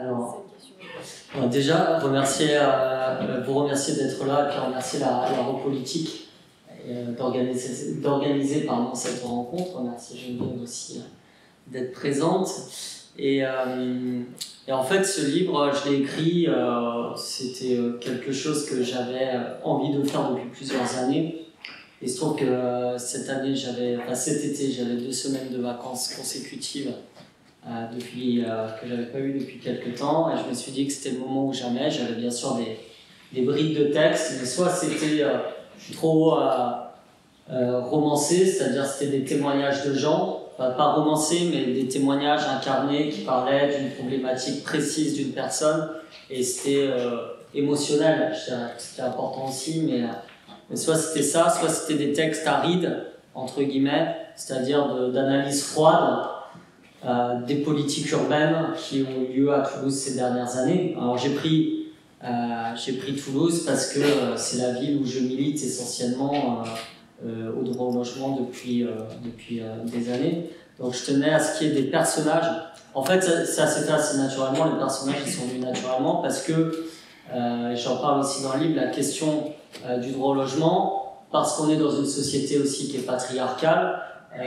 Alors, déjà, vous remercier d'être là, et puis remercier la Repolitique d'organiser cette rencontre. Merci Geneviève aussi d'être présente. Et en fait, ce livre, je l'ai écrit, c'était quelque chose que j'avais envie de faire depuis plusieurs années. Et il se trouve que cet été, j'avais 2 semaines de vacances consécutives que j'avais pas eu depuis quelques temps, et je me suis dit que c'était le moment ou jamais. J'avais bien sûr des brides de texte, mais soit c'était trop romancé, c'est-à-dire c'était des témoignages de gens, pas romancés, mais des témoignages incarnés qui parlaient d'une problématique précise d'une personne, et c'était émotionnel. C'était important aussi, mais soit c'était ça, soit c'était des textes arides, entre guillemets, c'est-à-dire d'analyse froide, des politiques urbaines qui ont eu lieu à Toulouse ces dernières années. Alors j'ai pris Toulouse parce que c'est la ville où je milite essentiellement au droit au logement depuis des années. Donc je tenais à ce qu'il y ait des personnages. En fait, ça s'est fait assez naturellement. Les personnages ils sont venus naturellement parce que j'en parle aussi dans le livre, la question du droit au logement, parce qu'on est dans une société aussi qui est patriarcale.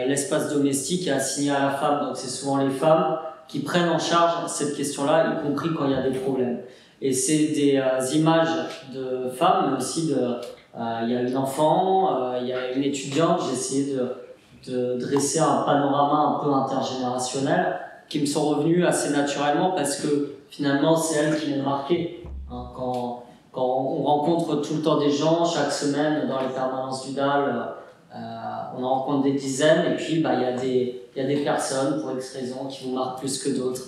L'espace domestique est assigné à la femme, donc c'est souvent les femmes qui prennent en charge cette question-là, y compris quand il y a des problèmes. Et c'est des images de femmes, mais aussi il y a une enfant, il y a une étudiante. J'ai essayé de dresser un panorama un peu intergénérationnel qui me sont revenus assez naturellement parce que finalement c'est elle qui m'a marqué. Quand on rencontre tout le temps des gens, chaque semaine dans les permanences du DAL, on en rencontre des dizaines, et puis il y a des personnes pour X raisons qui vous marquent plus que d'autres.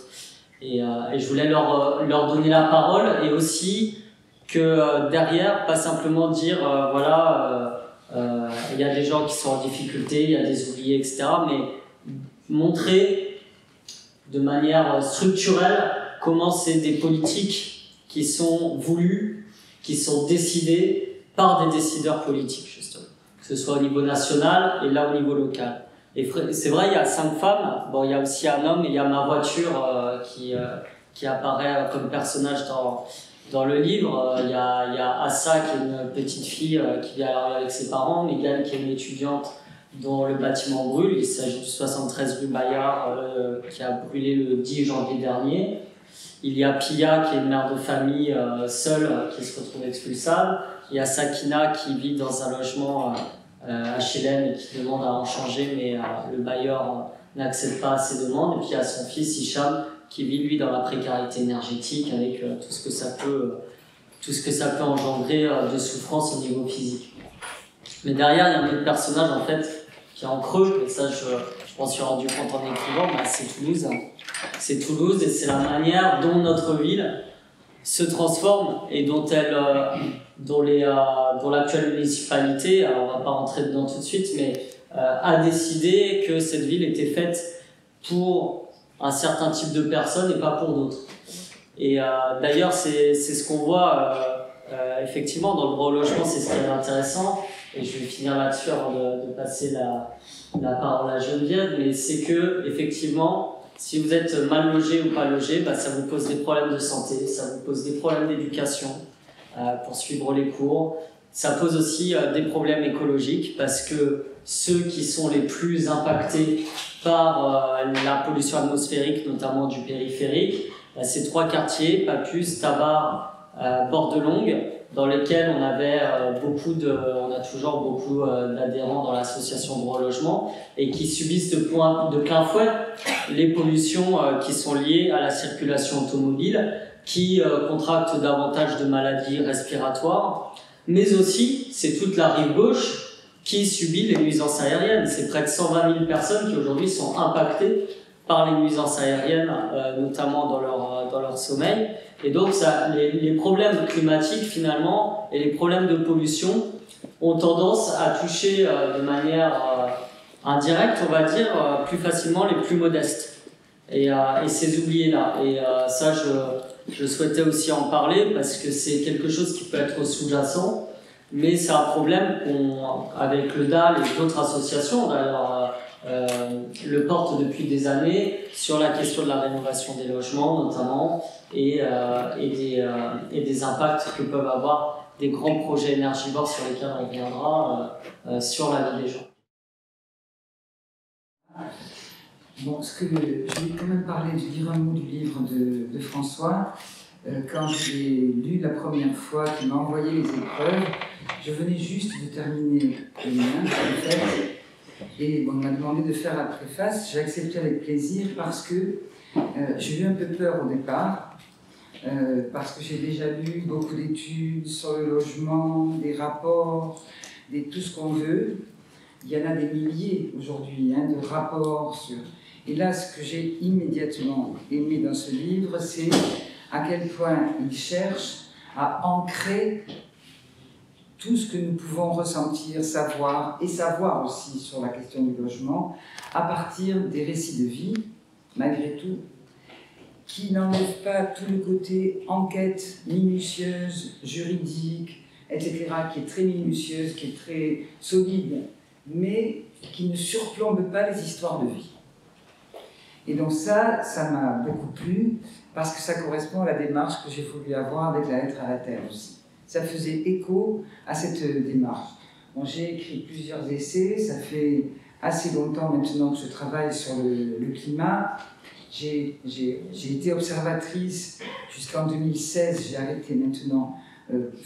Et je voulais leur donner la parole, et aussi que derrière, pas simplement dire il y a des gens qui sont en difficulté, il y a des oubliés, etc., mais montrer de manière structurelle comment c'est des politiques qui sont voulues, qui sont décidées par des décideurs politiques, justement. Que ce soit au niveau national et là au niveau local. Et c'est vrai, il y a 5 femmes, bon, il y a aussi un homme, et il y a ma voiture qui apparaît comme personnage dans le livre. Il y a Assa, qui est une petite fille qui vit à la rue avec ses parents, Mégane, qui est une étudiante dont le bâtiment brûle. Il s'agit du 73 rue Bayard qui a brûlé le 10 janvier dernier. Il y a Pia, qui est une mère de famille seule, qui se retrouve expulsable. Il y a Sakina, qui vit dans un logement HLM et qui demande à en changer, mais le bailleur n'accepte pas ses demandes. Et puis il y a son fils Hicham, qui vit lui dans la précarité énergétique, avec tout ce que ça peut engendrer de souffrance au niveau physique. Mais derrière, il y a un autre personnage en fait qui est en creux, et ça je m'en suis rendu compte en écrivant, c'est Toulouse. C'est Toulouse, et c'est la manière dont notre ville se transforme et dont l'actuelle municipalité, alors on va pas rentrer dedans tout de suite, mais a décidé que cette ville était faite pour un certain type de personnes et pas pour d'autres. Et d'ailleurs, c'est ce qu'on voit effectivement dans le droit au logement, c'est ce qui est intéressant, et je vais finir là-dessus avant de passer la parole à Geneviève, mais c'est que effectivement, si vous êtes mal logé ou pas logé, ça vous pose des problèmes de santé, ça vous pose des problèmes d'éducation pour suivre les cours. Ça pose aussi des problèmes écologiques, parce que ceux qui sont les plus impactés par la pollution atmosphérique, notamment du périphérique, c'est 3 quartiers, Papus, Tabar, Bordelongue, dans lesquels on a toujours beaucoup d'adhérents dans l'association Droit au Logement, et qui subissent de plein fouet les pollutions qui sont liées à la circulation automobile, qui contractent davantage de maladies respiratoires, mais aussi c'est toute la rive gauche qui subit les nuisances aériennes. C'est près de 120 000 personnes qui aujourd'hui sont impactées par les nuisances aériennes, notamment dans leur sommeil. Et donc les problèmes climatiques finalement et les problèmes de pollution ont tendance à toucher de manière indirecte, on va dire, plus facilement les plus modestes et ces oubliés-là. Et ça, je souhaitais aussi en parler parce que c'est quelque chose qui peut être sous-jacent, mais c'est un problème avec le DAL et d'autres associations, d'ailleurs le porte depuis des années sur la question de la rénovation des logements notamment et des impacts que peuvent avoir des grands projets énergivores sur lesquels on reviendra sur la vie des gens. Bon, je vais quand même dire un mot du livre de François. Quand je l'ai lu la première fois, qu'il m'a envoyé les épreuves, je venais juste de terminer les miens, en fait, et bon, on m'a demandé de faire la préface. J'ai accepté avec plaisir parce que j'ai eu un peu peur au départ, parce que j'ai déjà lu beaucoup d'études sur le logement, des rapports, tout ce qu'on veut. Il y en a des milliers aujourd'hui de rapports sur... Et là, ce que j'ai immédiatement aimé dans ce livre, c'est à quel point il cherche à ancrer tout ce que nous pouvons ressentir, savoir aussi sur la question du logement, à partir des récits de vie, malgré tout, qui n'enlèvent pas tout le côté enquête minutieuse, juridique, etc., qui est très minutieuse, qui est très solide, mais qui ne surplombe pas les histoires de vie. Et donc ça m'a beaucoup plu, parce que ça correspond à la démarche que j'ai voulu avoir avec la lettre à la Terre aussi. Ça faisait écho à cette démarche. Bon, j'ai écrit plusieurs essais, ça fait assez longtemps maintenant que je travaille sur le climat. J'ai été observatrice jusqu'en 2016, j'ai arrêté maintenant,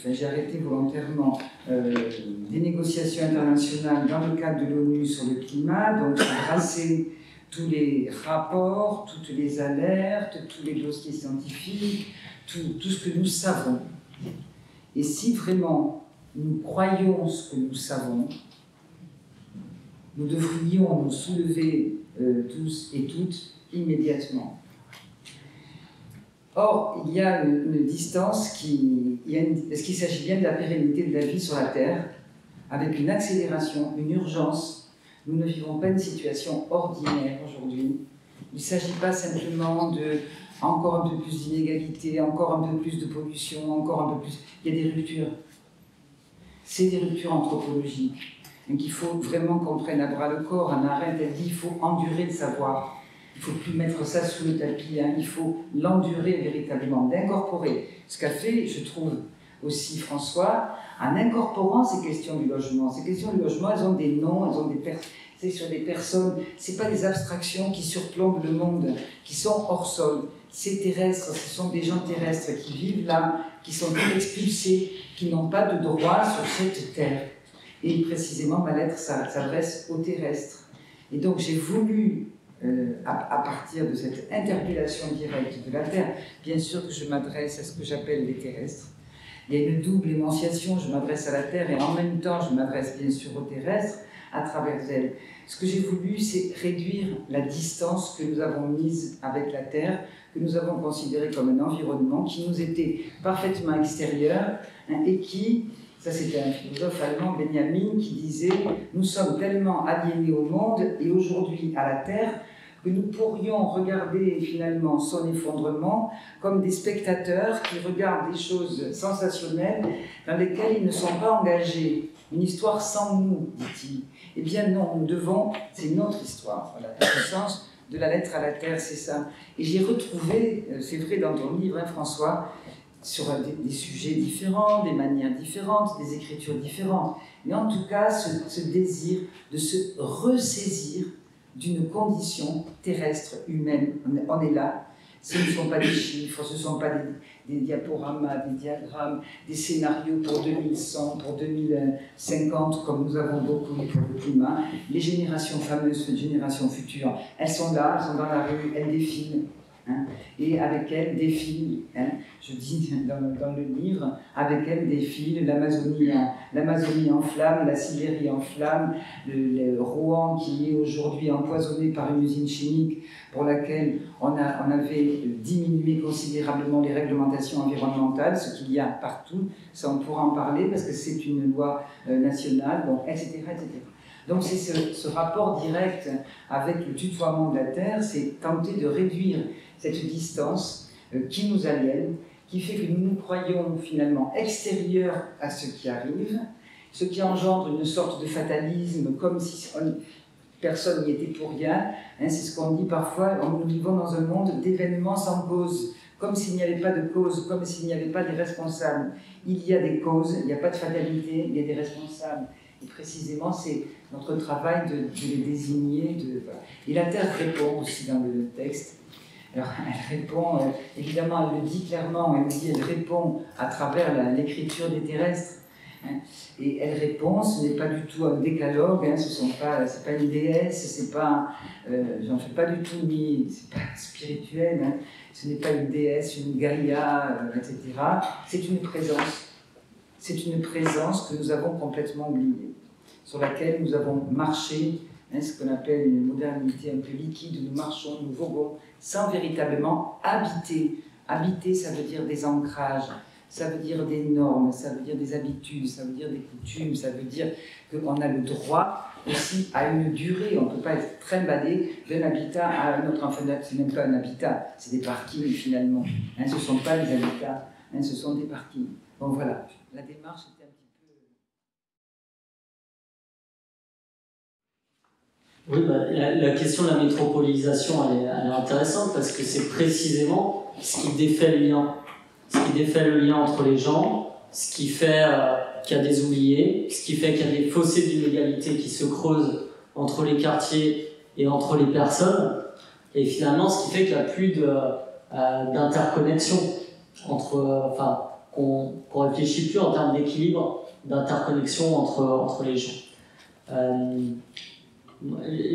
j'ai arrêté volontairement des négociations internationales dans le cadre de l'ONU sur le climat, donc j'ai brassé tous les rapports, toutes les alertes, tous les dossiers scientifiques, tout ce que nous savons. Et si vraiment nous croyons ce que nous savons, nous devrions nous soulever tous et toutes immédiatement. Or, il y a une distance est-ce qu'il s'agit bien de la pérennité de la vie sur la Terre, avec une accélération, une urgence. Nous ne vivons pas une situation ordinaire aujourd'hui. Il ne s'agit pas simplement de encore un peu plus d'inégalité, encore un peu plus de pollution, encore un peu plus... Il y a des ruptures. C'est des ruptures anthropologiques. Donc il faut vraiment qu'on prenne à bras le corps. Anna Arendt, elle dit qu'il faut endurer le savoir. Il ne faut plus mettre ça sous le tapis. Il faut l'endurer véritablement, l'incorporer. Ce qu'a fait, je trouve, aussi François, en incorporant ces questions du logement. Ces questions du logement, elles ont des noms, elles ont c'est sur des personnes, c'est pas des abstractions qui surplombent le monde, qui sont hors sol. C'est terrestre, ce sont des gens terrestres qui vivent là, qui sont expulsés, qui n'ont pas de droit sur cette terre. Et précisément, ma lettre s'adresse aux terrestres. Et donc j'ai voulu, à partir de cette interpellation directe de la terre, bien sûr que je m'adresse à ce que j'appelle les terrestres. Il y a une double énonciation, je m'adresse à la terre et en même temps je m'adresse bien sûr aux terrestres à travers elle. Ce que j'ai voulu, c'est réduire la distance que nous avons mise avec la terre, que nous avons considéré comme un environnement qui nous était parfaitement extérieur et qui, ça c'était un philosophe allemand, Benjamin, qui disait « Nous sommes tellement aliénés au monde et aujourd'hui à la terre que nous pourrions regarder finalement son effondrement comme des spectateurs qui regardent des choses sensationnelles dans lesquelles ils ne sont pas engagés. Une histoire sans nous, dit-il. Eh bien non, nous devons, c'est notre histoire. Voilà, le sens de la lettre à la terre, c'est ça. Et j'ai retrouvé, c'est vrai dans ton livre, François, sur des sujets différents, des manières différentes, des écritures différentes, mais en tout cas ce désir de se ressaisir d'une condition terrestre, humaine. On est là. Ce ne sont pas des chiffres, ce ne sont pas des diaporamas, des diagrammes, des scénarios pour 2100, pour 2050, comme nous avons beaucoup pour le climat. Les générations fameuses, les générations futures, elles sont là, elles sont dans la rue, elles défilent. Hein, et avec elles défile, je dis dans le livre, avec elles défile l'Amazonie en flammes, la Sibérie en flammes, le Rouen qui est aujourd'hui empoisonné par une usine chimique pour laquelle on avait diminué considérablement les réglementations environnementales, ce qu'il y a partout, ça on pourra en parler parce que c'est une loi nationale, bon, etc., etc. Donc c'est ce rapport direct avec le tutoiement de la Terre, c'est tenter de réduire cette distance qui nous aliène, qui fait que nous nous croyons finalement extérieurs à ce qui arrive, ce qui engendre une sorte de fatalisme, comme si personne n'y était pour rien. Hein, c'est ce qu'on dit parfois, nous vivons dans un monde d'événements sans cause. Comme s'il n'y avait pas de cause, comme s'il n'y avait pas des responsables. Il y a des causes, il n'y a pas de fatalité, il y a des responsables. Et précisément, c'est notre travail de les désigner. Voilà. Et la Terre répond aussi dans le texte. Alors, elle répond, évidemment, elle le dit clairement, elle répond à travers l'écriture des terrestres. Hein. Et elle répond, ce n'est pas du tout un décalogue, hein, c'est pas une déesse, c'est pas, j'en fais pas du tout, c'est pas spirituel, hein, ce n'est pas une déesse, une Gaïa, etc. C'est une présence. C'est une présence que nous avons complètement oubliée, sur laquelle nous avons marché, hein, ce qu'on appelle une modernité un peu liquide, nous marchons, nous voguons, sans véritablement habiter. Habiter, ça veut dire des ancrages. Ça veut dire des normes, ça veut dire des habitudes, ça veut dire des coutumes, ça veut dire qu'on a le droit aussi à une durée. On ne peut pas être trimballé d'un habitat à un autre. Enfin, ce n'est même pas un habitat, c'est des parkings finalement. Hein, ce ne sont pas des habitats, hein, ce sont des parkings. Bon voilà, la démarche était un petit peu... Oui, bah, la question de la métropolisation, elle est intéressante parce que c'est précisément ce qui défait le lien. Ce qui défait le lien entre les gens, ce qui fait qu'il y a des oubliés, ce qui fait qu'il y a des fossés d'inégalité qui se creusent entre les quartiers et entre les personnes, et finalement ce qui fait qu'il n'y a plus d'interconnexion entre, qu'on réfléchit plus en termes d'équilibre, d'interconnexion entre les gens.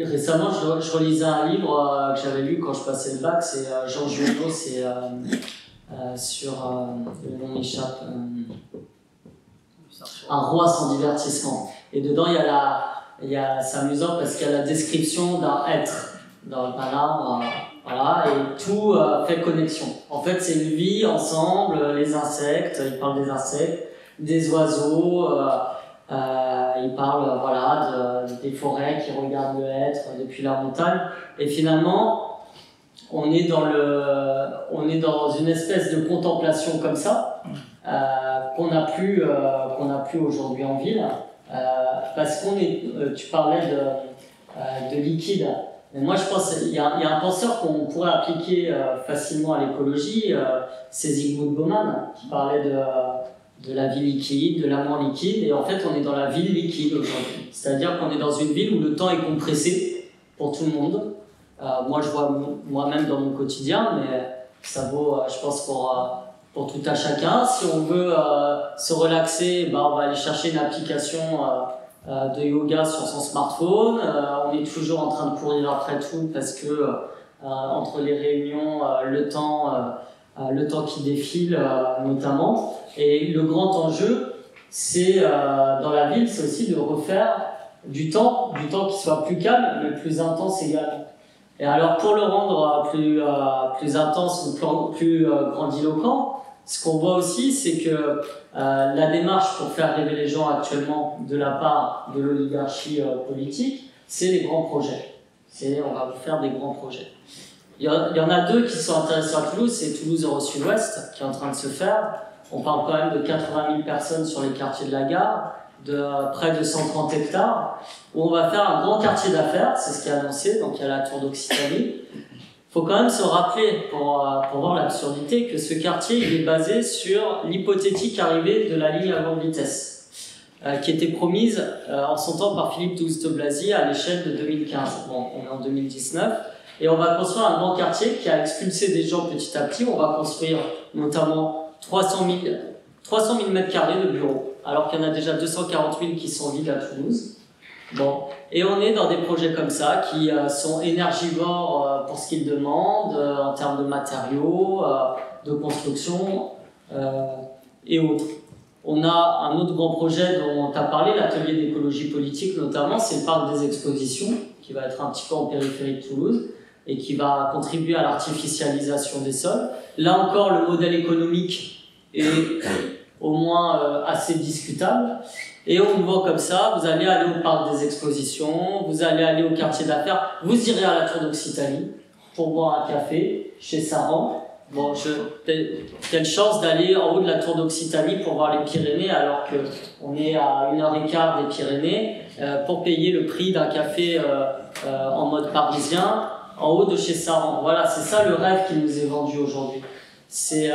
Récemment, je relisais un livre que j'avais lu quand je passais le bac, c'est Jean Giono, c'est sur le nom m'échappe, Un roi sans divertissement. Et dedans, c'est amusant parce qu'il y a la description d'un être, d'un arbre, voilà, et tout fait connexion. En fait, c'est une vie ensemble, les insectes, il parle des insectes, des oiseaux, il parle voilà, des forêts qui regardent le être depuis la montagne. Et finalement, on est dans une espèce de contemplation comme ça, qu'on n'a plus aujourd'hui en ville, parce qu'on est, tu parlais de liquide. Mais moi je pense qu'il y a un penseur qu'on pourrait appliquer facilement à l'écologie, c'est Zygmunt Bauman, qui parlait de la vie liquide, de l'amour liquide, et en fait on est dans la ville liquide aujourd'hui. C'est-à-dire qu'on est dans une ville où le temps est compressé pour tout le monde. Moi, je vois moi-même dans mon quotidien, mais ça vaut, je pense, pour tout à chacun. Si on veut se relaxer, on va aller chercher une application de yoga sur son smartphone. On est toujours en train de courir après tout parce que entre les réunions, le temps qui défile notamment. Et le grand enjeu, c'est dans la ville, c'est aussi de refaire du temps qui soit plus calme, mais plus intense également. Et alors, pour le rendre plus intense ou plus grandiloquent, ce qu'on voit aussi, c'est que la démarche pour faire rêver les gens actuellement de la part de l'oligarchie politique, c'est les grands projets. On va vous faire des grands projets. Il y en a deux qui sont intéressants à Toulouse, c'est Toulouse Euro-Sud-Ouest, qui est en train de se faire. On parle quand même de 80 000 personnes sur les quartiers de la gare, de près de 130 hectares, où on va faire un grand quartier d'affaires, c'est ce qui est annoncé, donc il y a la Tour d'Occitanie. Il faut quand même se rappeler, pour voir l'absurdité, que ce quartier il est basé sur l'hypothétique arrivée de la ligne à grande vitesse, qui était promise en son temps par Philippe Douste-Blazy à l'échelle de 2015. Bon, on est en 2019, et on va construire un grand quartier qui a expulsé des gens petit à petit. On va construire notamment 300 000 mètres carrés de bureaux, alors qu'il y en a déjà 240 000 qui sont vides à Toulouse. Bon. Et on est dans des projets comme ça, qui sont énergivores pour ce qu'ils demandent, en termes de matériaux, de construction et autres. On a un autre grand projet dont tu as parlé, l'atelier d'écologie politique notamment, c'est le parc des expositions, qui va être un petit peu en périphérie de Toulouse, et qui va contribuer à l'artificialisation des sols. Là encore, le modèle économique est au moins assez discutable. Et on le voit comme ça, vous allez aller au parc des expositions, vous allez aller au quartier d'affaires, vous irez à la Tour d'Occitanie pour boire un café chez Saran, Bon, quelle chance d'aller en haut de la tour d'Occitanie pour voir les Pyrénées alors qu'on est à 1h15 des Pyrénées pour payer le prix d'un café en mode parisien en haut de chez Saran. Voilà, c'est ça le rêve qui nous est vendu aujourd'hui. C'est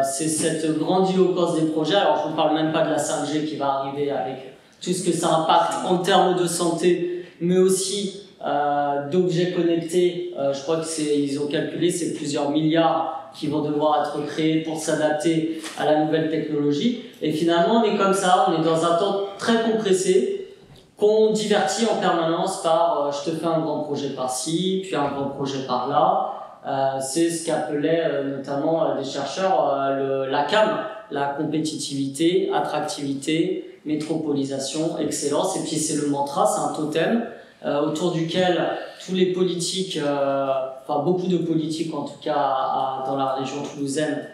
cette grandiloquence des projets. Alors je ne vous parle même pas de la 5G qui va arriver avec tout ce que ça impacte en termes de santé, mais aussi d'objets connectés. Je crois qu'ils ont calculé, c'est plusieurs milliards qui vont devoir être créés pour s'adapter à la nouvelle technologie. Et finalement, on est comme ça, on est dans un temps très compressé, qu'on divertit en permanence par je te fais un grand projet par-ci, puis un grand projet par-là. C'est ce qu'appelaient notamment des chercheurs la CAM, la compétitivité, attractivité, métropolisation, excellence. Et puis c'est le mantra, c'est un totem autour duquel tous les politiques, enfin beaucoup de politiques en tout cas dans la région toulousaine,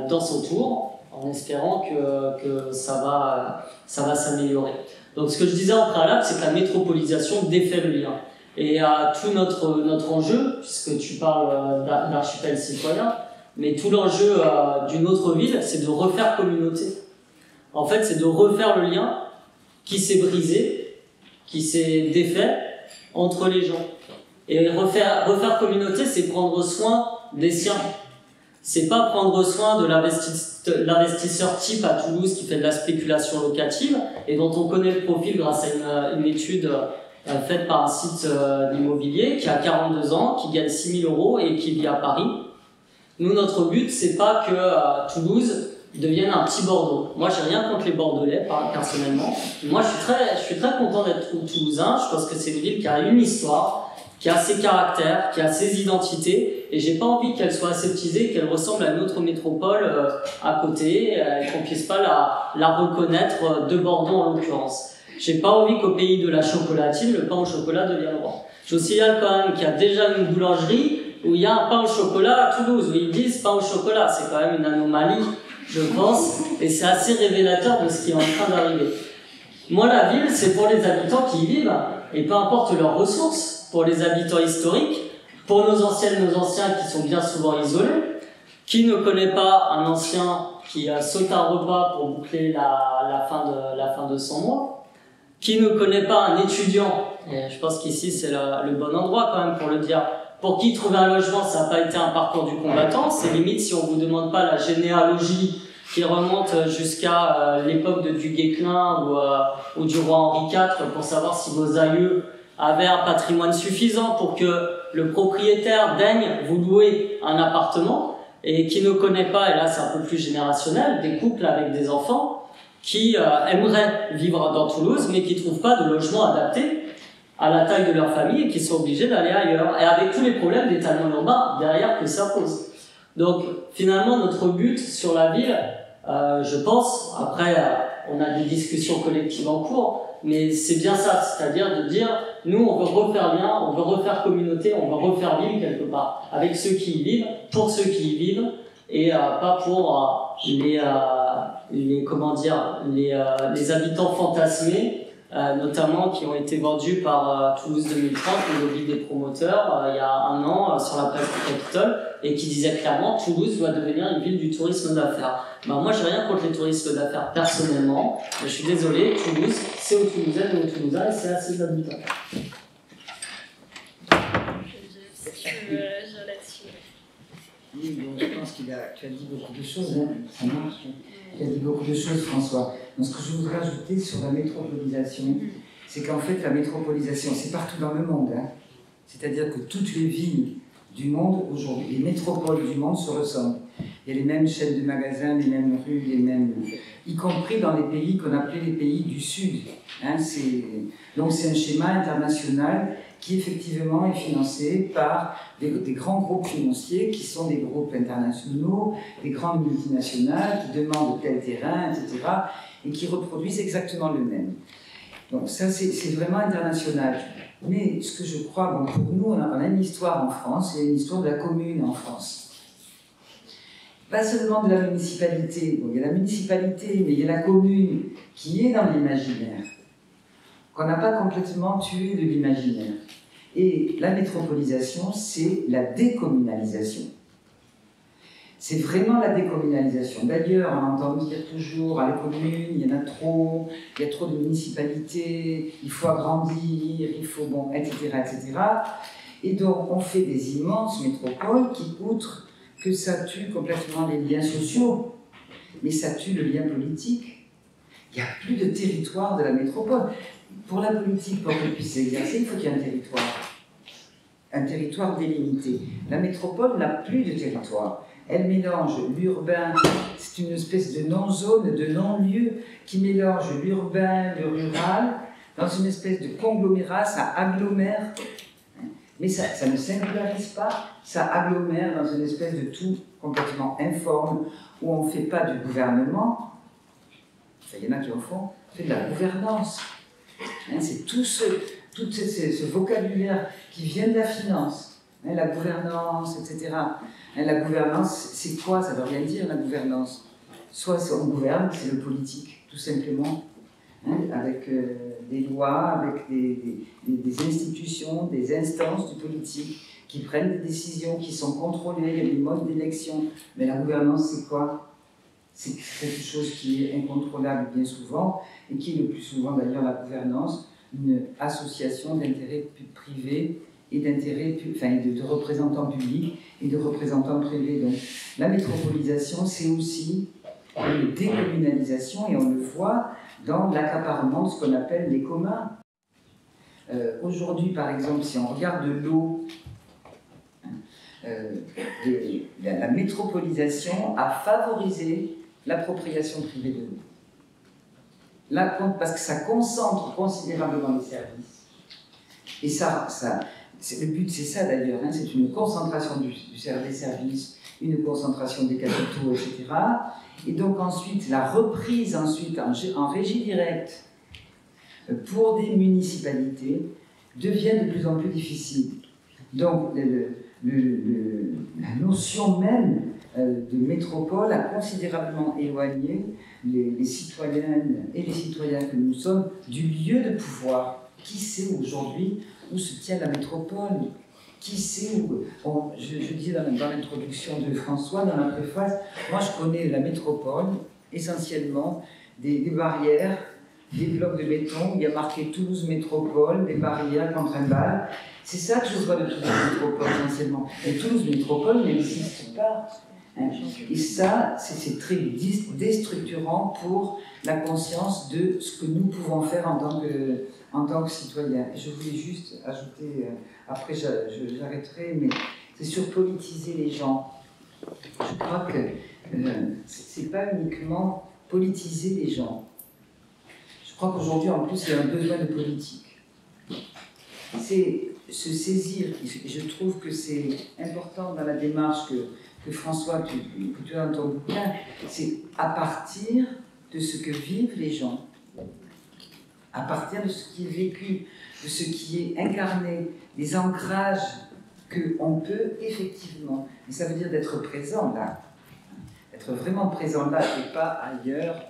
dansent autour, en espérant que ça va s'améliorer. Donc ce que je disais en préalable, c'est que la métropolisation défait le lien. Et tout notre enjeu, puisque tu parles d'archipel citoyen, mais tout l'enjeu d'une autre ville, c'est de refaire communauté. En fait, c'est de refaire le lien qui s'est brisé, qui s'est défait entre les gens. Et refaire communauté, c'est prendre soin des siens. C'est pas prendre soin de l'investisseur type à Toulouse qui fait de la spéculation locative et dont on connaît le profil grâce à une étude faite par un site d'immobilier qui a 42 ans, qui gagne 6 000 € et qui vit à Paris. Nous, notre but, c'est pas que Toulouse devienne un petit Bordeaux. Moi, j'ai rien contre les Bordelais, personnellement. Moi, je suis très content d'être toulousain. Je pense que c'est une ville qui a une histoire, qui a ses caractères, qui a ses identités, et j'ai pas envie qu'elle soit aseptisée, qu'elle ressemble à une autre métropole à côté, et qu'on puisse pas la reconnaître de Bordeaux en l'occurrence. J'ai pas envie qu'au pays de la chocolatine, le pain au chocolat devienne roi. Je vous signale quand même qu'il y a déjà une boulangerie où il y a un pain au chocolat à Toulouse, où ils disent pain au chocolat. C'est quand même une anomalie, je pense, et c'est assez révélateur de ce qui est en train d'arriver. Moi, la ville, c'est pour les habitants qui y vivent, et peu importe leurs ressources, pour les habitants historiques, pour nos anciennes, nos anciens qui sont bien souvent isolés. Qui ne connaît pas un ancien qui saute un repas pour boucler la fin de son mois? Qui ne connaît pas un étudiant, et je pense qu'ici c'est le bon endroit quand même pour le dire, pour qui trouver un logement, ça n'a pas été un parcours du combattant. C'est limite si on vous demande pas la généalogie qui remonte jusqu'à l'époque de Duguay-Clin ou du roi Henri IV pour savoir si vos aïeux avaient un patrimoine suffisant pour que le propriétaire daigne vous louer un appartement, et qui ne connaît pas, et là c'est un peu plus générationnel, des couples avec des enfants qui aimeraient vivre dans Toulouse mais qui ne trouvent pas de logement adapté à la taille de leur famille et qui sont obligés d'aller ailleurs, et avec tous les problèmes d'étalement urbain derrière que ça pose. Donc finalement notre but sur la ville, je pense, après on a des discussions collectives en cours, mais c'est bien ça, c'est-à-dire de dire nous on veut refaire lien, on veut refaire communauté, on veut refaire ville quelque part, avec ceux qui y vivent, pour ceux qui y vivent, et pas pour les habitants fantasmés, notamment qui ont été vendus par Toulouse 2030, le lobby des promoteurs, il y a un an sur la place du Capitole, et qui disait clairement Toulouse doit devenir une ville du tourisme d'affaires. Ben, moi j'ai rien contre les tourismes d'affaires personnellement, mais je suis désolé, Toulouse c'est aux Toulousaines et aux Toulousains et c'est à ses habitants. Oui, bon, je pense tu as dit beaucoup de choses, hein. Ça marche. Tu as dit beaucoup de choses, François. Donc, ce que je voudrais ajouter sur la métropolisation, c'est qu'en fait, la métropolisation, c'est partout dans le monde. Hein. C'est-à-dire que toutes les villes du monde aujourd'hui, les métropoles du monde se ressemblent. Il y a les mêmes chaînes de magasins, les mêmes rues, y compris dans les pays qu'on appelait les pays du Sud. Hein. Donc, c'est un schéma international qui effectivement est financé par des grands groupes financiers qui sont des groupes internationaux, des grandes multinationales qui demandent tel terrain, etc. et qui reproduisent exactement le même. Donc ça, c'est vraiment international. Mais ce que je crois, bon, pour nous, on a une histoire en France, il y a une histoire de la commune en France. Pas seulement de la municipalité. Bon, il y a la municipalité, mais il y a la commune qui est dans l'imaginaire, qu'on n'a pas complètement tué de l'imaginaire. Et la métropolisation, c'est la décommunalisation. c'est vraiment la décommunalisation. D'ailleurs, on entend dire toujours, à les communes, il y en a trop, il y a trop de municipalités, il faut agrandir, il faut, bon, etc., etc. Et donc, on fait des immenses métropoles qui, outre que ça tue complètement les liens sociaux, mais ça tue le lien politique. Il n'y a plus de territoire de la métropole. Pour la politique, pour qu'elle puisse s'exercer, il faut qu'il y ait un territoire délimité. La métropole n'a plus de territoire. Elle mélange l'urbain, c'est une espèce de non-zone, de non-lieu, qui mélange l'urbain, le rural, dans une espèce de conglomérat, ça agglomère. Mais ça ne singularise pas, ça agglomère dans une espèce de tout complètement informe, où on ne fait pas du gouvernement, enfin, il y en a qui en font, on fait de la gouvernance. Hein, c'est tout ce vocabulaire qui vient de la finance, hein, la gouvernance, etc. Hein, la gouvernance, c'est quoi? Ça ne veut rien dire, la gouvernance. Soit on gouverne, c'est le politique, tout simplement, hein, avec des lois, avec des institutions, des instances du politique qui prennent des décisions, qui sont contrôlées, il y a des modes d'élection. Mais la gouvernance, c'est quoi? C'est quelque chose qui est incontrôlable bien souvent, et qui est le plus souvent d'ailleurs la gouvernance, une association d'intérêts privés et d'intérêts, enfin, de représentants publics et de représentants privés. Donc la métropolisation, c'est aussi une décommunalisation, et on le voit dans l'accaparement de ce qu'on appelle les communs. Aujourd'hui, par exemple, si on regarde l'eau, la métropolisation a favorisé l'appropriation privée de l'eau. Là, parce que ça concentre considérablement les services. Et le but, c'est ça d'ailleurs, hein, c'est une concentration des services, une concentration des capitaux, etc. Et donc ensuite, la reprise en régie directe pour des municipalités devient de plus en plus difficile. Donc la notion même de métropole a considérablement éloigné les citoyennes et les citoyens que nous sommes du lieu de pouvoir. Qui sait aujourd'hui où se tient la métropole? Qui sait où? Bon, je disais dans l'introduction de François, dans la préface, moi je connais la métropole essentiellement des barrières, des blocs de béton, il y a marqué Toulouse Métropole, des barrières contre un bal. C'est ça que je vois de Toulouse Métropole essentiellement. Et Toulouse Métropole n'existe pas. Hein. Et ça, c'est très déstructurant pour la conscience de ce que nous pouvons faire en tant que citoyens. Je voulais juste ajouter, après j'arrêterai, mais c'est sur politiser les gens. Je crois que c'est pas uniquement politiser les gens. Je crois qu'aujourd'hui, en plus, il y a un besoin de politique. C'est se saisir, et je trouve que c'est important dans la démarche que François, que tu as dans ton bouquin, c'est à partir de ce que vivent les gens, à partir de ce qui est vécu, de ce qui est incarné, des ancrages qu'on peut effectivement, et ça veut dire d'être présent là, être vraiment présent là et pas ailleurs,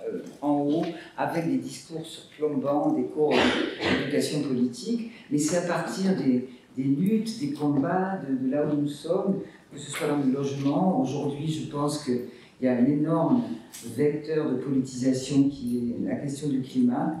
en haut, avec des discours surplombants, des cours d'éducation politique, mais c'est à partir des luttes, des combats, de là où nous sommes, que ce soit dans le logement. Aujourd'hui, je pense qu'il y a un énorme vecteur de politisation qui est la question du climat,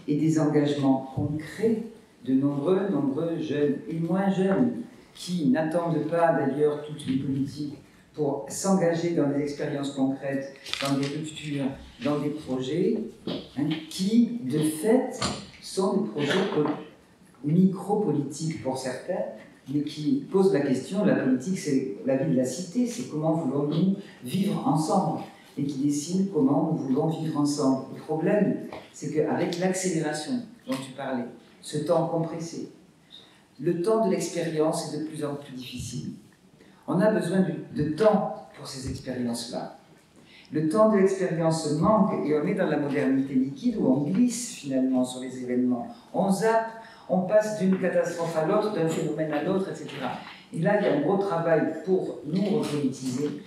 et des engagements concrets de nombreux jeunes et moins jeunes, qui n'attendent pas d'ailleurs toutes les politiques pour s'engager dans des expériences concrètes, dans des ruptures, dans des projets, hein, qui, de fait, sont des projets micro-politiques pour certains, mais qui posent la question, la politique, c'est la vie de la cité, c'est comment voulons-nous vivre ensemble, et qui décident comment nous voulons vivre ensemble. Le problème, c'est qu'avec l'accélération dont tu parlais, ce temps compressé, le temps de l'expérience est de plus en plus difficile. On a besoin de temps pour ces expériences-là. Le temps de l'expérience manque, et on est dans la modernité liquide où on glisse finalement sur les événements. On zappe, on passe d'une catastrophe à l'autre, d'un phénomène à l'autre, etc. Et là, il y a un gros travail pour nous repolitiser,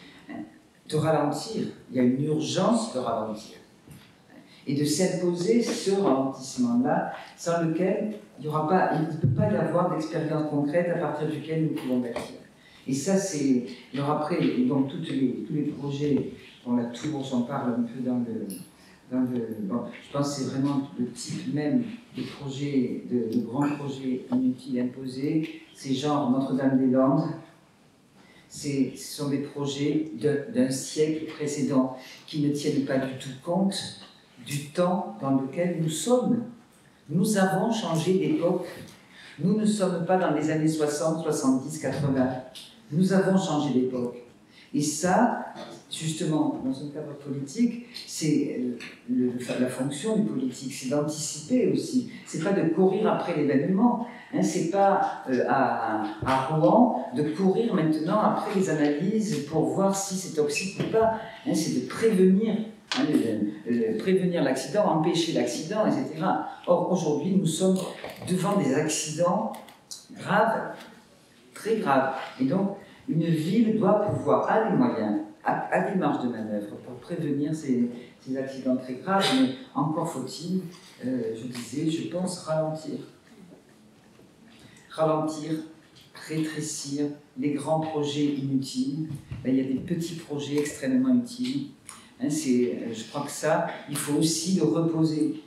de ralentir. Il y a une urgence de ralentir. Et de s'imposer ce ralentissement-là, sans lequel il ne peut pas y avoir d'expérience concrète à partir duquel nous pouvons bâtir. Et ça, c'est... Alors après, donc, tous les projets, bon, la tour, j'en parle un peu dans le... Bon, je pense que c'est vraiment le type même de projet, de grands projets inutiles imposés. C'est genre Notre-Dame-des-Landes. Ce sont des projets d'un siècle précédent qui ne tiennent pas du tout compte du temps dans lequel nous sommes. Nous avons changé d'époque. Nous ne sommes pas dans les années 60, 70, 80. Nous avons changé d'époque. Et ça, justement, dans un cadre politique, c'est la fonction du politique, c'est d'anticiper aussi. C'est pas de courir après l'événement. Hein, c'est pas à Rouen de courir maintenant après les analyses pour voir si c'est toxique ou pas. Hein, c'est de prévenir. Hein, prévenir l'accident, empêcher l'accident, etc. Or, aujourd'hui, nous sommes devant des accidents graves, très graves. Et donc, une ville doit pouvoir, a les moyens, a des marges de manœuvre pour prévenir ces accidents très graves, mais encore faut-il, je disais, je pense, ralentir. Ralentir, rétrécir les grands projets inutiles. Ben, il y a des petits projets extrêmement utiles. Hein, je crois que ça, il faut aussi le reposer.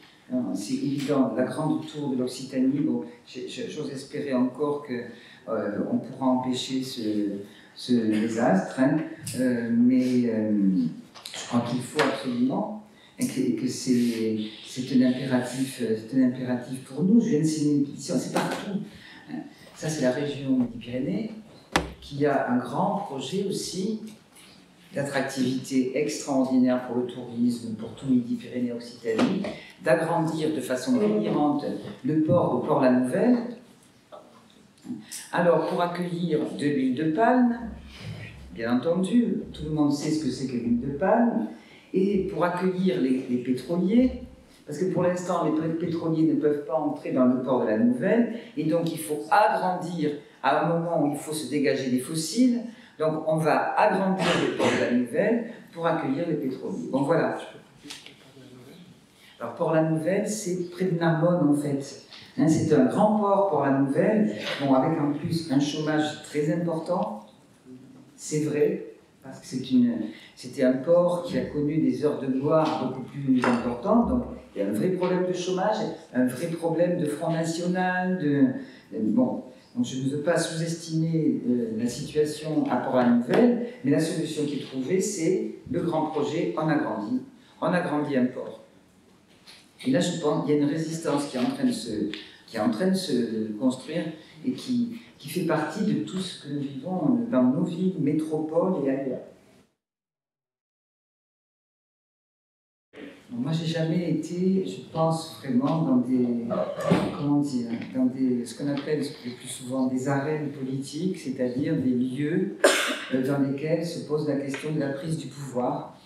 C'est évident, la grande tour de l'Occitanie, bon, j'ose espérer encore qu'on pourra empêcher ce désastre, hein, mais je crois qu'il faut absolument, et que c'est un impératif pour nous. Je viens de signer une pétition, c'est partout. Hein. Ça, c'est la région Midi-Pyrénées, qui a un grand projet aussi d'attractivité extraordinaire pour le tourisme, pour tout Midi-Pyrénées-Occitanie, d'agrandir de façon délirante le port de Port-la-Nouvelle. Alors, pour accueillir de l'huile de palme, bien entendu, tout le monde sait ce que c'est que l'huile de palme, et pour accueillir les pétroliers, parce que pour l'instant, les pétroliers ne peuvent pas entrer dans le port de la Nouvelle, et donc il faut agrandir à un moment où il faut se dégager des fossiles. Donc on va agrandir le port de la Nouvelle pour accueillir les pétroliers. Bon voilà. Alors Port-la-Nouvelle, c'est près de Narbonne en fait. Hein, c'est un grand port, Port-la-Nouvelle, bon, avec en plus un chômage très important. C'est vrai, parce que c'était un port qui a connu des heures de gloire beaucoup plus importantes. Donc il y a un vrai problème de chômage, un vrai problème de Front National, bon. Donc je ne veux pas sous-estimer la situation à Port-la-Nouvelle, mais la solution qui est trouvée, c'est le grand projet, on agrandit un port. Et là, je pense qu'il y a une résistance qui est en train de se construire et qui fait partie de tout ce que nous vivons dans nos villes, métropoles et ailleurs. Moi, j'ai jamais été, je pense vraiment, dans ce qu'on appelle le plus souvent des arènes politiques, c'est-à-dire des lieux dans lesquels se pose la question de la prise du pouvoir.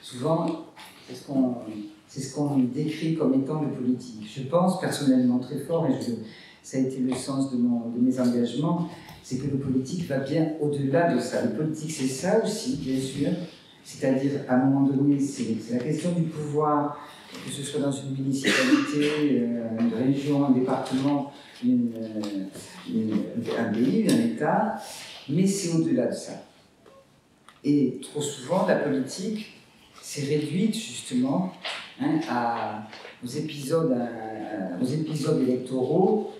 Souvent, c'est ce qu'on décrit comme étant le politique. Je pense personnellement très fort, et ça a été le sens de mes engagements, c'est que le politique va bien au-delà de ça. Le politique, c'est ça aussi, bien sûr. C'est-à-dire, à un moment donné, c'est la question du pouvoir, que ce soit dans une municipalité, une région, un département, un pays, un État, mais c'est au-delà de ça. Et trop souvent, la politique s'est réduite justement aux épisodes électoraux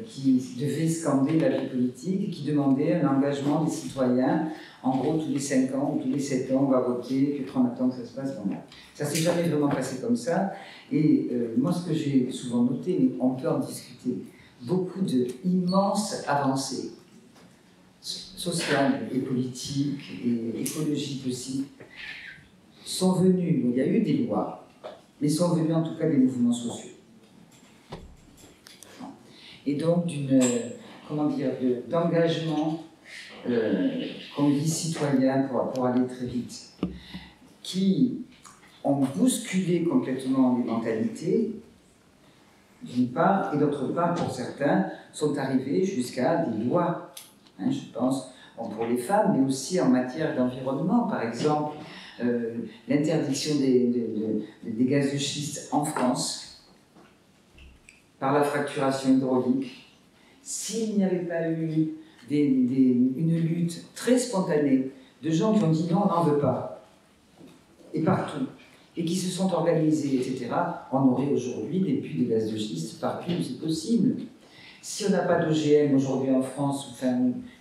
qui devaient scander la vie politique et qui demandaient un engagement des citoyens. En gros, tous les 5 ans ou tous les 7 ans, on va voter, puis prendre le temps que ça se passe. Bon, ça ne s'est jamais vraiment passé comme ça. Et moi, ce que j'ai souvent noté, mais on peut en discuter, beaucoup d'immenses avancées sociales et politiques et écologiques aussi, sont venues. Il y a eu des lois, mais sont venus en tout cas des mouvements sociaux. Et donc d'engagement qu'on dit citoyen pour aller très vite, qui ont bousculé complètement les mentalités, d'une part, et d'autre part, pour certains, sont arrivés jusqu'à des lois, hein, je pense, pour les femmes, mais aussi en matière d'environnement, par exemple, l'interdiction des gaz de schiste en France, par la fracturation hydraulique. S'il n'y avait pas eu une lutte très spontanée de gens qui ont dit non, on n'en veut pas, et partout, et qui se sont organisés, etc., on aurait aujourd'hui des puits de gaz de schiste partout où c'est possible. Si on n'a pas d'OGM aujourd'hui en France, enfin,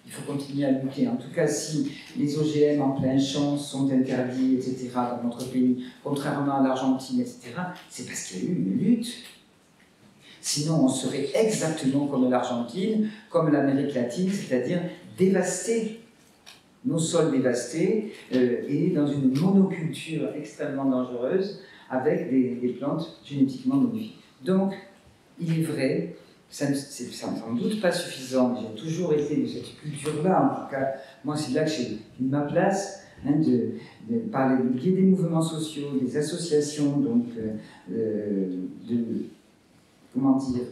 il faut continuer à lutter. En tout cas, si les OGM en plein champ sont interdits, etc., dans notre pays, contrairement à l'Argentine, etc., c'est parce qu'il y a eu une lutte. Sinon, on serait exactement comme l'Argentine, comme l'Amérique latine, c'est-à-dire dévastés, nos sols dévastés, et dans une monoculture extrêmement dangereuse, avec des plantes génétiquement modifiées. Donc, il est vrai, ça n'est sans doute pas suffisant, j'ai toujours été de cette culture-là, en tout cas, moi c'est là que j'ai eu ma place, hein, par le biais des mouvements sociaux, des associations, donc comment dire,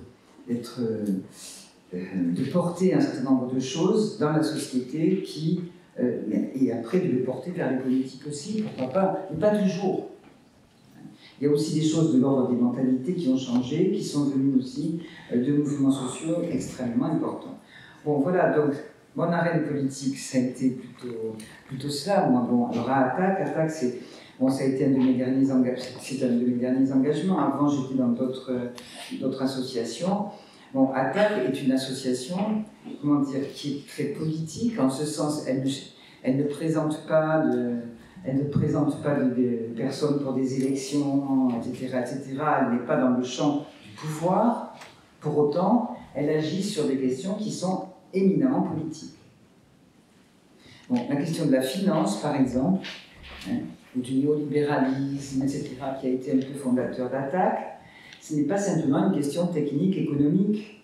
de porter un certain nombre de choses dans la société et après de les porter vers les politiques aussi, pourquoi pas, mais pas toujours. Il y a aussi des choses de l'ordre des mentalités qui ont changé, qui sont venues aussi de mouvements sociaux extrêmement importants. Bon, voilà, donc, mon arène politique, ça a été plutôt cela. Moi, bon, alors à Attaque, c'est... Bon, ça a été un de mes derniers engagements. Avant, j'étais dans d'autres associations. Bon, Attaque est une association, comment dire, qui est très politique, en ce sens, elle ne présente pas de personnes pour des élections, etc., etc. Elle n'est pas dans le champ du pouvoir. Pour autant, elle agit sur des questions qui sont éminemment politiques. Bon, la question de la finance, par exemple, hein, ou du néolibéralisme, etc., qui a été un peu fondateur d'Attaque, ce n'est pas simplement une question technique, économique.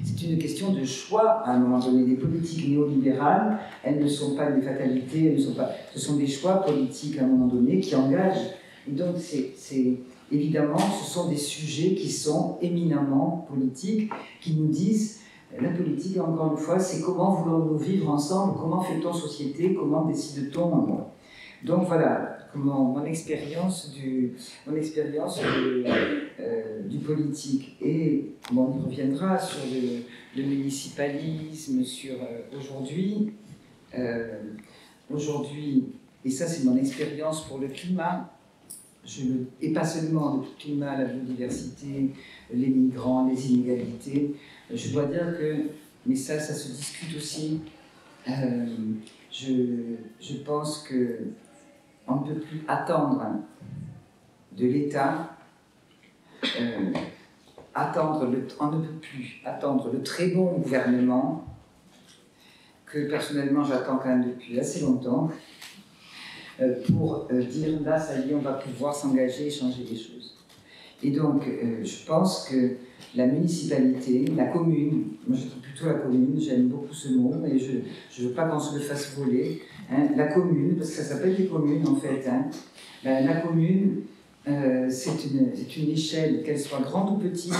C'est une question de choix, à un moment donné. Les politiques néolibérales, elles ne sont pas des fatalités, ce sont des choix politiques, à un moment donné, qui engagent. Et donc, évidemment, ce sont des sujets qui sont éminemment politiques, qui nous disent, la politique, encore une fois, c'est comment voulons-nous vivre ensemble, comment fait-on société, comment décide-t-on. Donc voilà, mon expérience du politique. Et on y reviendra sur le municipalisme, sur aujourd'hui, et ça c'est mon expérience pour le climat, et pas seulement le climat, la biodiversité, les migrants, les inégalités. Je dois dire que, mais ça se discute aussi, je pense que on ne peut plus attendre de l'État, on ne peut plus attendre le très bon gouvernement, que personnellement j'attends quand même depuis assez longtemps, pour dire là, ça y est, on va pouvoir s'engager et changer les choses. Et donc, je pense que la municipalité, la commune, moi je dis plutôt la commune, j'aime beaucoup ce mot, et je ne veux pas qu'on se le fasse voler, hein, la commune, parce que ça s'appelle des communes en fait, hein, la commune, c'est une échelle, qu'elle soit grande ou petite,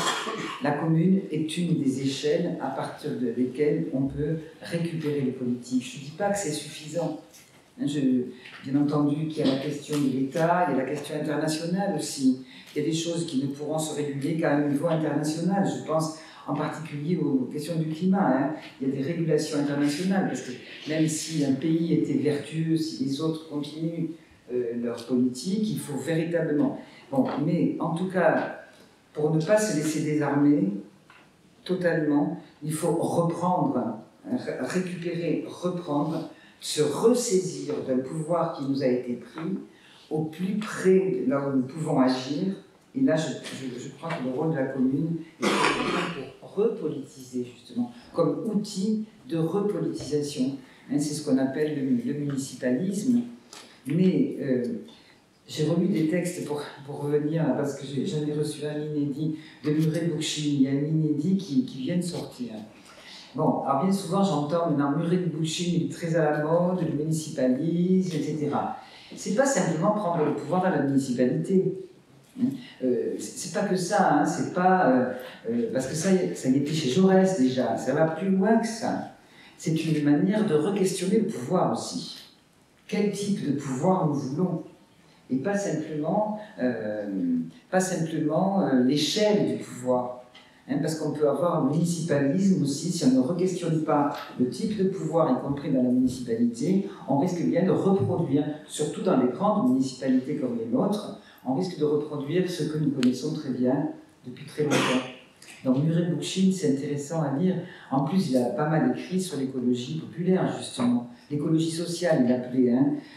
la commune est une des échelles à partir de lesquelles on peut récupérer les politiques. Je ne dis pas que c'est suffisant. Bien entendu qu'il y a la question de l'État, il y a la question internationale aussi. Il y a des choses qui ne pourront se réguler qu'à un niveau international. Je pense en particulier aux questions du climat. Hein. Il y a des régulations internationales, parce que même si un pays était vertueux, si les autres continuent leur politique, il faut véritablement... Bon, mais en tout cas, pour ne pas se laisser désarmer totalement, il faut reprendre, récupérer, reprendre, se ressaisir d'un pouvoir qui nous a été pris au plus près de là où nous pouvons agir. Et là, je crois que le rôle de la commune est pour repolitiser, justement, comme outil de repolitisation. Hein, c'est ce qu'on appelle le municipalisme. Mais j'ai relu des textes pour revenir, parce que j'avais reçu un inédit de Murray Bookchin. Il y a un inédit qui vient de sortir. Bon, alors bien souvent j'entends maintenant Murray Bookchin, il est très à la mode, le municipalisme, etc. C'est pas simplement prendre le pouvoir dans la municipalité. C'est pas que ça, hein, c'est pas. Parce que ça y était chez Jaurès déjà, ça va plus loin que ça. C'est une manière de re-questionner le pouvoir aussi. Quel type de pouvoir nous voulons? Et pas simplement l'échelle du pouvoir. parce qu'on peut avoir un municipalisme aussi, si on ne re-questionne pas le type de pouvoir, y compris dans la municipalité, on risque bien de reproduire, surtout dans les grandes municipalités comme les nôtres, on risque de reproduire ce que nous connaissons très bien depuis très longtemps. Donc Murray Bookchin, c'est intéressant à lire. En plus, il a pas mal écrit sur l'écologie populaire, justement. L'écologie sociale, il l'appelait,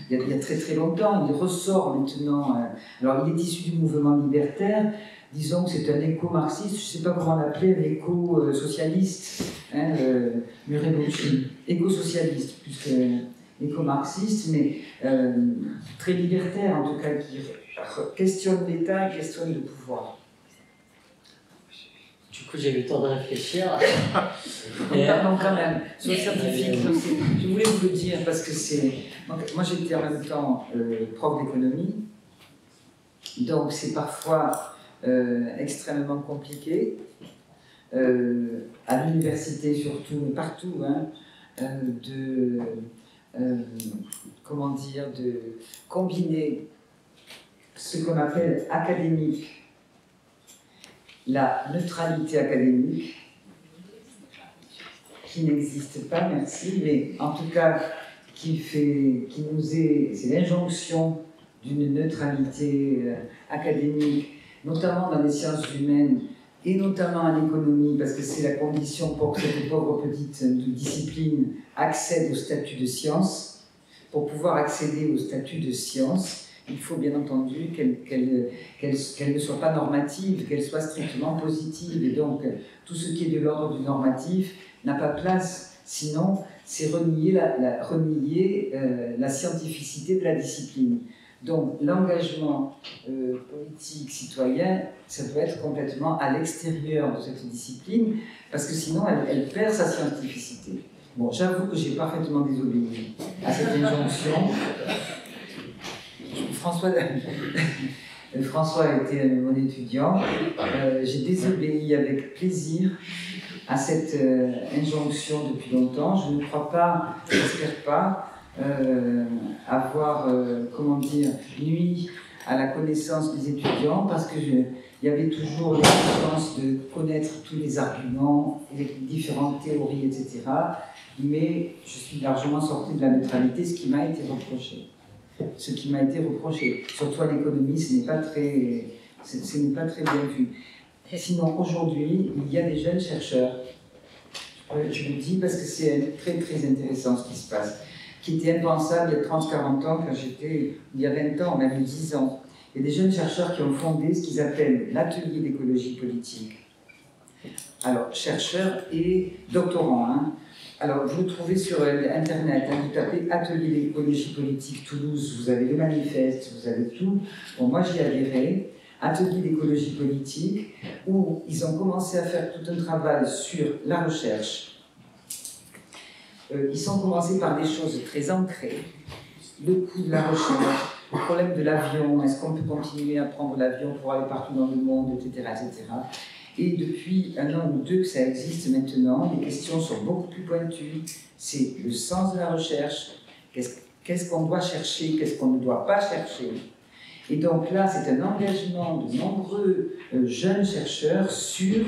il y a très très longtemps. Il ressort maintenant. Alors, il est issu du mouvement libertaire. Disons que c'est un éco-marxiste, je ne sais pas comment l'appeler, un éco-socialiste, Murray Bookchin. Éco-socialiste, plus qu'éco-marxiste, mais très libertaire, en tout cas, qui questionne l'État et questionne le pouvoir. Du coup, j'ai eu le temps de réfléchir. Pardon, quand même, sur le scientifique, je voulais vous le dire parce que c'est. Moi, j'étais en même temps prof d'économie, donc c'est parfois extrêmement compliqué, à l'université surtout, mais partout, comment dire, de combiner ce qu'on appelle académique, la neutralité académique, qui n'existe pas, merci, mais en tout cas, c'est l'injonction d'une neutralité académique, notamment dans les sciences humaines, et notamment en économie, parce que c'est la condition pour que cette pauvre petite discipline accède au statut de science. Pour pouvoir accéder au statut de science, il faut bien entendu qu'elle ne soit pas normative, qu'elle soit strictement positive. Et donc, tout ce qui est de l'ordre du normatif n'a pas place. Sinon, c'est renier la scientificité de la discipline. Donc, l'engagement politique, citoyen, ça doit être complètement à l'extérieur de cette discipline, parce que sinon, elle perd sa scientificité. Bon, j'avoue que j'ai parfaitement désobéi à cette injonction. François a été mon étudiant. J'ai désobéi avec plaisir à cette injonction depuis longtemps. Je ne crois pas, je n'espère pas, avoir, nui à la connaissance des étudiants, parce qu'il y avait toujours l'exigence de connaître tous les arguments, les différentes théories, etc. Mais je suis largement sorti de la neutralité, ce qui m'a été reproché. Surtout à l'économie, ce n'est pas très bien vu. Sinon, aujourd'hui, il y a des jeunes chercheurs, je le dis parce que c'est très très intéressant ce qui se passe, qui était impensable il y a 30-40 ans, quand j'étais, il y a 20 ans, même 10 ans. Il y a des jeunes chercheurs qui ont fondé ce qu'ils appellent l'atelier d'écologie politique. Alors, chercheurs et doctorants, Alors, vous le trouvez sur Internet, vous tapez Atelier d'écologie politique Toulouse, vous avez le manifeste, vous avez tout. Bon, moi, j'y adhérais. Atelier d'écologie politique, où ils ont commencé à faire tout un travail sur la recherche. Ils ont commencé par des choses très ancrées. Le coût de la recherche, le problème de l'avion, est-ce qu'on peut continuer à prendre l'avion pour aller partout dans le monde, etc., etc. Et depuis 1 an ou 2 que ça existe maintenant, les questions sont beaucoup plus pointues. C'est le sens de la recherche, qu'est-ce qu'on doit chercher, qu'est-ce qu'on ne doit pas chercher. Et donc là, c'est un engagement de nombreux jeunes chercheurs sur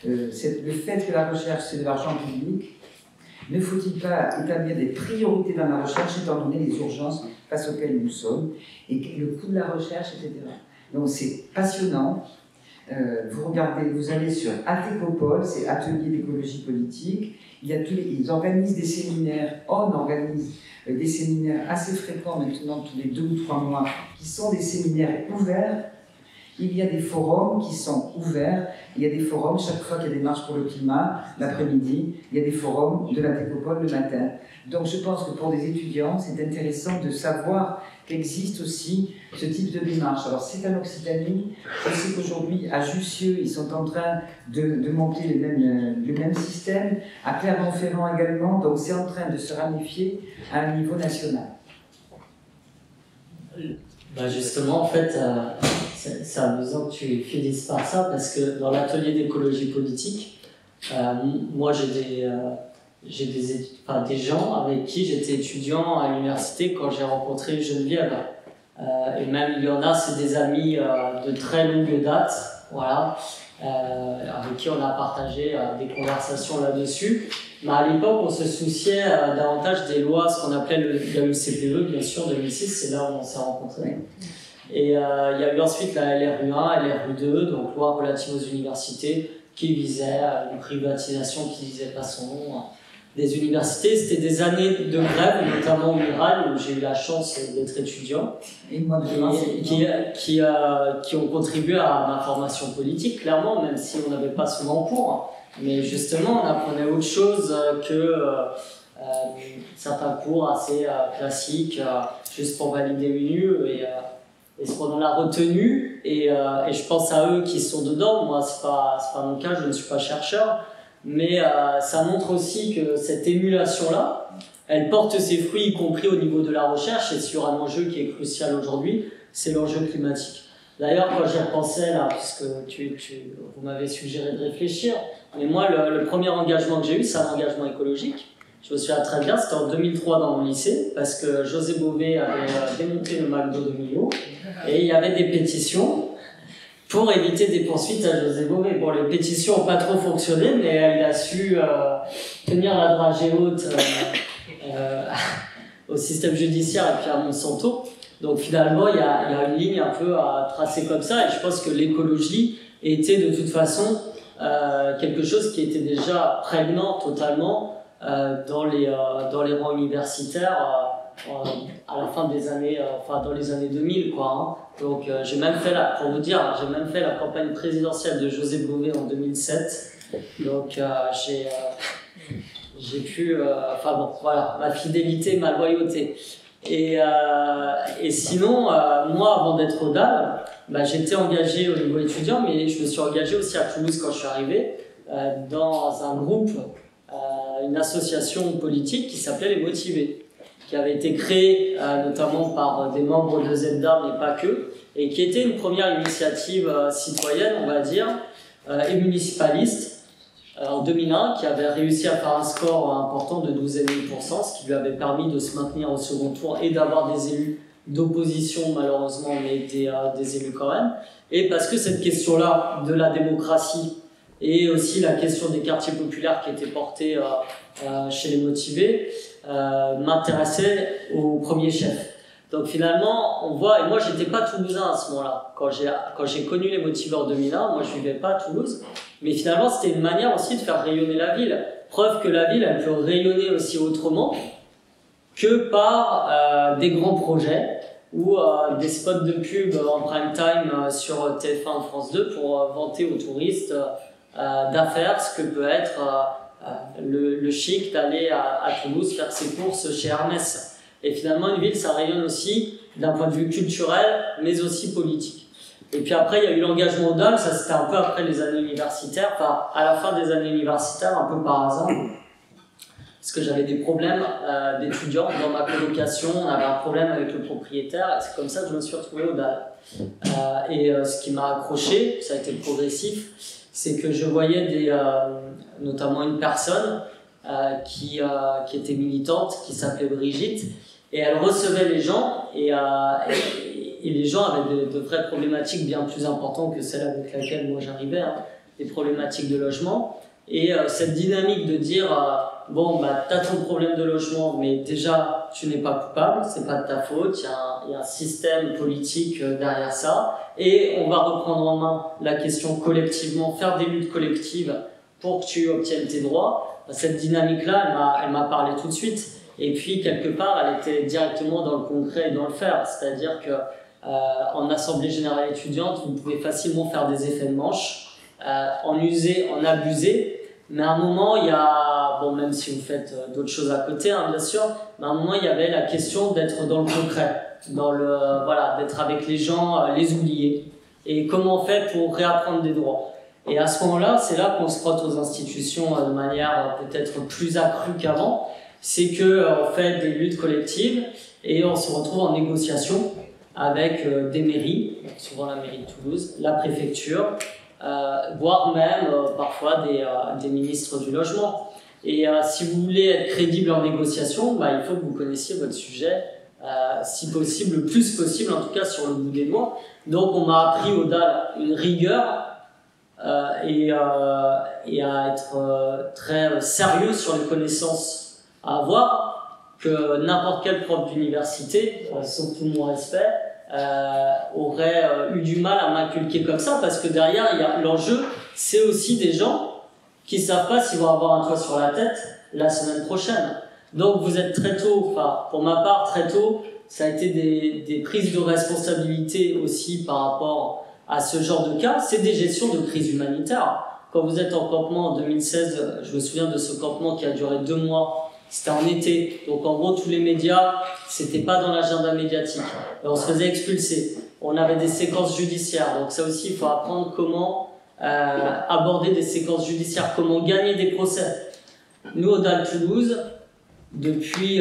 le fait que la recherche, c'est de l'argent public. Ne faut-il pas établir des priorités dans la recherche, étant donné les urgences face auxquelles nous sommes, et le coût de la recherche, etc. Donc c'est passionnant. Vous regardez, vous allez sur Atecopol, c'est Atelier d'écologie politique. Ils organisent des séminaires, on organise des séminaires assez fréquents maintenant, tous les 2 ou 3 mois, qui sont des séminaires ouverts. Il y a des forums qui sont ouverts. Il y a des forums, chaque fois qu'il y a des marches pour le climat, l'après-midi, il y a des forums de l'Atecopol le matin. Donc je pense que pour des étudiants, c'est intéressant de savoir qu'existe aussi ce type de démarche. Alors c'est en Occitanie, je sais qu'aujourd'hui à Jussieu, ils sont en train de monter le même système, à Clermont-Ferrand également, donc c'est en train de se ramifier à un niveau national. Bah justement, en fait, c'est amusant que tu finisses par ça, parce que dans l'atelier d'écologie politique, moi j'ai des gens avec qui j'étais étudiant à l'université quand j'ai rencontré Geneviève. Et même il y en a, c'est des amis de très longue date, voilà, avec avec qui on a partagé des conversations là-dessus. Mais à l'époque, on se souciait davantage des lois, ce qu'on appelait la UCPE, bien sûr, 2006, c'est là où on s'est rencontrés. Et il y a eu ensuite la LRU1 et LRU2, donc loi relative aux universités, qui visait une privatisation qui disait pas son nom des universités. C'était des années de grève, notamment au Mirail, où j'ai eu la chance d'être étudiant, qui ont contribué à ma formation politique, clairement, même si on n'avait pas souvent cours. Mais justement, on apprenait autre chose que certains cours assez classiques, juste pour valider une UE. Et ce qu'on a retenu, et je pense à eux qui sont dedans, moi c'est pas mon cas, je ne suis pas chercheur, mais ça montre aussi que cette émulation-là, elle porte ses fruits, y compris au niveau de la recherche, et sur un enjeu qui est crucial aujourd'hui, c'est l'enjeu climatique. D'ailleurs, quand j'y repensais là, puisque vous m'avez suggéré de réfléchir, mais moi le premier engagement que j'ai eu, c'est un engagement écologique. Je me souviens très bien, c'était en 2003 dans mon lycée, parce que José Bové avait démonté le McDo de Millau, et il y avait des pétitions pour éviter des poursuites à José Bové. Bon, les pétitions n'ont pas trop fonctionné, mais il a su tenir la dragée haute au système judiciaire et puis à Monsanto. Donc finalement, il y a une ligne un peu à tracer comme ça, et je pense que l'écologie était de toute façon quelque chose qui était déjà prégnant totalement dans les rangs universitaires à la fin des années, dans les années 2000, quoi. Hein. Donc j'ai même fait la campagne présidentielle de José Bové en 2007. Donc j'ai pu, voilà, ma fidélité, ma loyauté. Et sinon, moi, avant d'être au DAL, j'étais engagé au niveau étudiant, mais je me suis engagé aussi à Toulouse quand je suis arrivé, dans un groupe, une association politique qui s'appelait Les Motivés, qui avait été créée notamment par des membres de ZEDA, mais pas que, et qui était une première initiative citoyenne, on va dire, et municipaliste, en 2001, qui avait réussi à faire un score important de 12,5%, ce qui lui avait permis de se maintenir au second tour et d'avoir des élus d'opposition malheureusement, mais des élus quand même. Et parce que cette question-là de la démocratie et aussi la question des quartiers populaires qui était portée chez les Motivés m'intéressait au premier chef. Donc finalement, on voit, et moi j'étais pas toulousain à ce moment-là, quand j'ai connu les Motivés en 2001, moi je vivais pas à Toulouse, mais finalement c'était une manière aussi de faire rayonner la ville. Preuve que la ville, elle peut rayonner aussi autrement que par des grands projets ou des spots de pub en prime time sur TF1 ou France 2 pour vanter aux touristes d'affaires ce que peut être le chic d'aller à Toulouse faire ses courses chez Hermès. Et finalement, une ville, ça rayonne aussi d'un point de vue culturel, mais aussi politique. Et puis après, il y a eu l'engagement au DAL, ça c'était un peu après les années universitaires, enfin à la fin des années universitaires, un peu par hasard, parce que j'avais des problèmes d'étudiants dans ma colocation, on avait un problème avec le propriétaire, et c'est comme ça que je me suis retrouvé au DAL. Ce qui m'a accroché, ça a été progressif, c'est que je voyais notamment une personne qui était militante, qui s'appelait Brigitte, et elle recevait les gens, et les gens avaient de vraies problématiques bien plus importantes que celles avec lesquelles moi j'arrivais, hein, des problématiques de logement, et cette dynamique de dire bon, t'as ton problème de logement, mais déjà tu n'es pas coupable, c'est pas de ta faute, il y a un système politique derrière ça, et on va reprendre en main la question collectivement, faire des luttes collectives pour que tu obtiennes tes droits. Cette dynamique-là, elle m'a parlé tout de suite. Et puis, quelque part, elle était directement dans le concret et dans le faire. C'est-à-dire que en assemblée générale étudiante, vous pouvez facilement faire des effets de manche, en user, en abuser. Mais à un moment, il y a, bon, même si vous faites d'autres choses à côté, hein, bien sûr, mais à un moment, il y avait la question d'être dans le concret, d'être avec les gens, les oubliés. Et comment on fait pour réapprendre des droits. Et à ce moment-là, c'est là qu'on se frotte aux institutions de manière peut-être plus accrue qu'avant. C'est qu'on fait des luttes collectives et on se retrouve en négociation avec des mairies, souvent la mairie de Toulouse, la préfecture, voire même parfois des ministres du logement. Et si vous voulez être crédible en négociation, il faut que vous connaissiez votre sujet, si possible, le plus possible, en tout cas sur le bout des doigts. Donc on m'a appris au DAL une rigueur et à être très sérieux sur les connaissances à avoir, que n'importe quel prof d'université, sauf tout mon respect, aurait eu du mal à m'inculquer comme ça, parce que derrière, l'enjeu, c'est aussi des gens qui savent pas s'ils vont avoir un toit sur la tête la semaine prochaine. Donc vous êtes très tôt, enfin pour ma part très tôt, ça a été des prises de responsabilité aussi par rapport à ce genre de cas. C'est des gestions de crise humanitaire. Quand vous êtes en campement en 2016, je me souviens de ce campement qui a duré 2 mois, c'était en été, donc en gros tous les médias, c'était pas dans l'agenda médiatique. Et on se faisait expulser. On avait des séquences judiciaires, donc ça aussi il faut apprendre comment aborder des séquences judiciaires, comment gagner des procès. Nous, au DAL Toulouse, depuis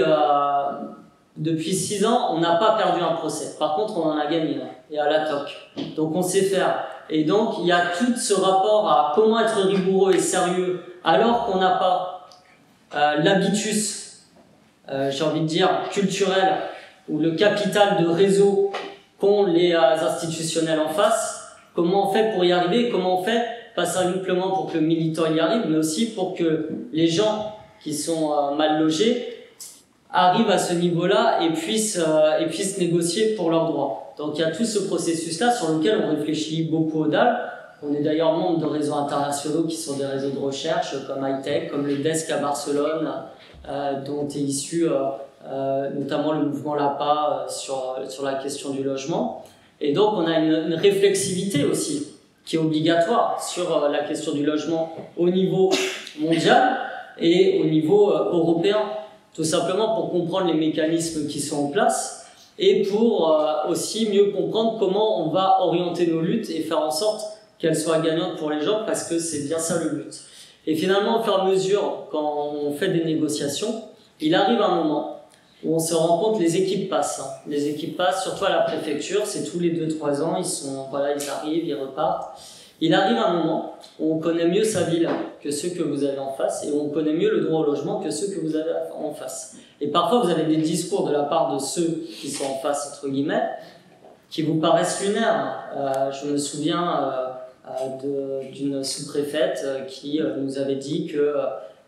6 ans, on n'a pas perdu un procès. Par contre, on en a gagné un, et à la TOC. Donc on sait faire. Et donc, il y a tout ce rapport à comment être rigoureux et sérieux, alors qu'on n'a pas l'habitus, j'ai envie de dire, culturel, ou le capital de réseau qu'ont les institutionnels en face. Comment on fait pour y arriver? Comment on fait, pas simplement pour que le militant y arrive, mais aussi pour que les gens qui sont mal logés arrivent à ce niveau-là et puissent négocier pour leurs droits. Donc il y a tout ce processus-là sur lequel on réfléchit beaucoup au DAL. On est d'ailleurs membre de réseaux internationaux qui sont des réseaux de recherche comme HITECH, comme le DESC à Barcelone, dont est issu notamment le mouvement LAPA sur la question du logement. Et donc on a une réflexivité aussi qui est obligatoire sur la question du logement au niveau mondial et au niveau européen, tout simplement pour comprendre les mécanismes qui sont en place et pour aussi mieux comprendre comment on va orienter nos luttes et faire en sorte qu'elles soient gagnantes pour les gens, parce que c'est bien ça le but. Et finalement, au fur et à mesure, quand on fait des négociations, il arrive un moment où on se rend compte, les équipes passent. Les équipes passent, surtout à la préfecture, c'est tous les 2-3 ans, ils arrivent, ils repartent. Il arrive un moment où on connaît mieux sa ville que ceux que vous avez en face, et où on connaît mieux le droit au logement que ceux que vous avez en face. Et parfois, vous avez des discours de la part de ceux qui sont en face, entre guillemets, qui vous paraissent lunaires. Je me souviens d'une sous-préfète qui nous avait dit que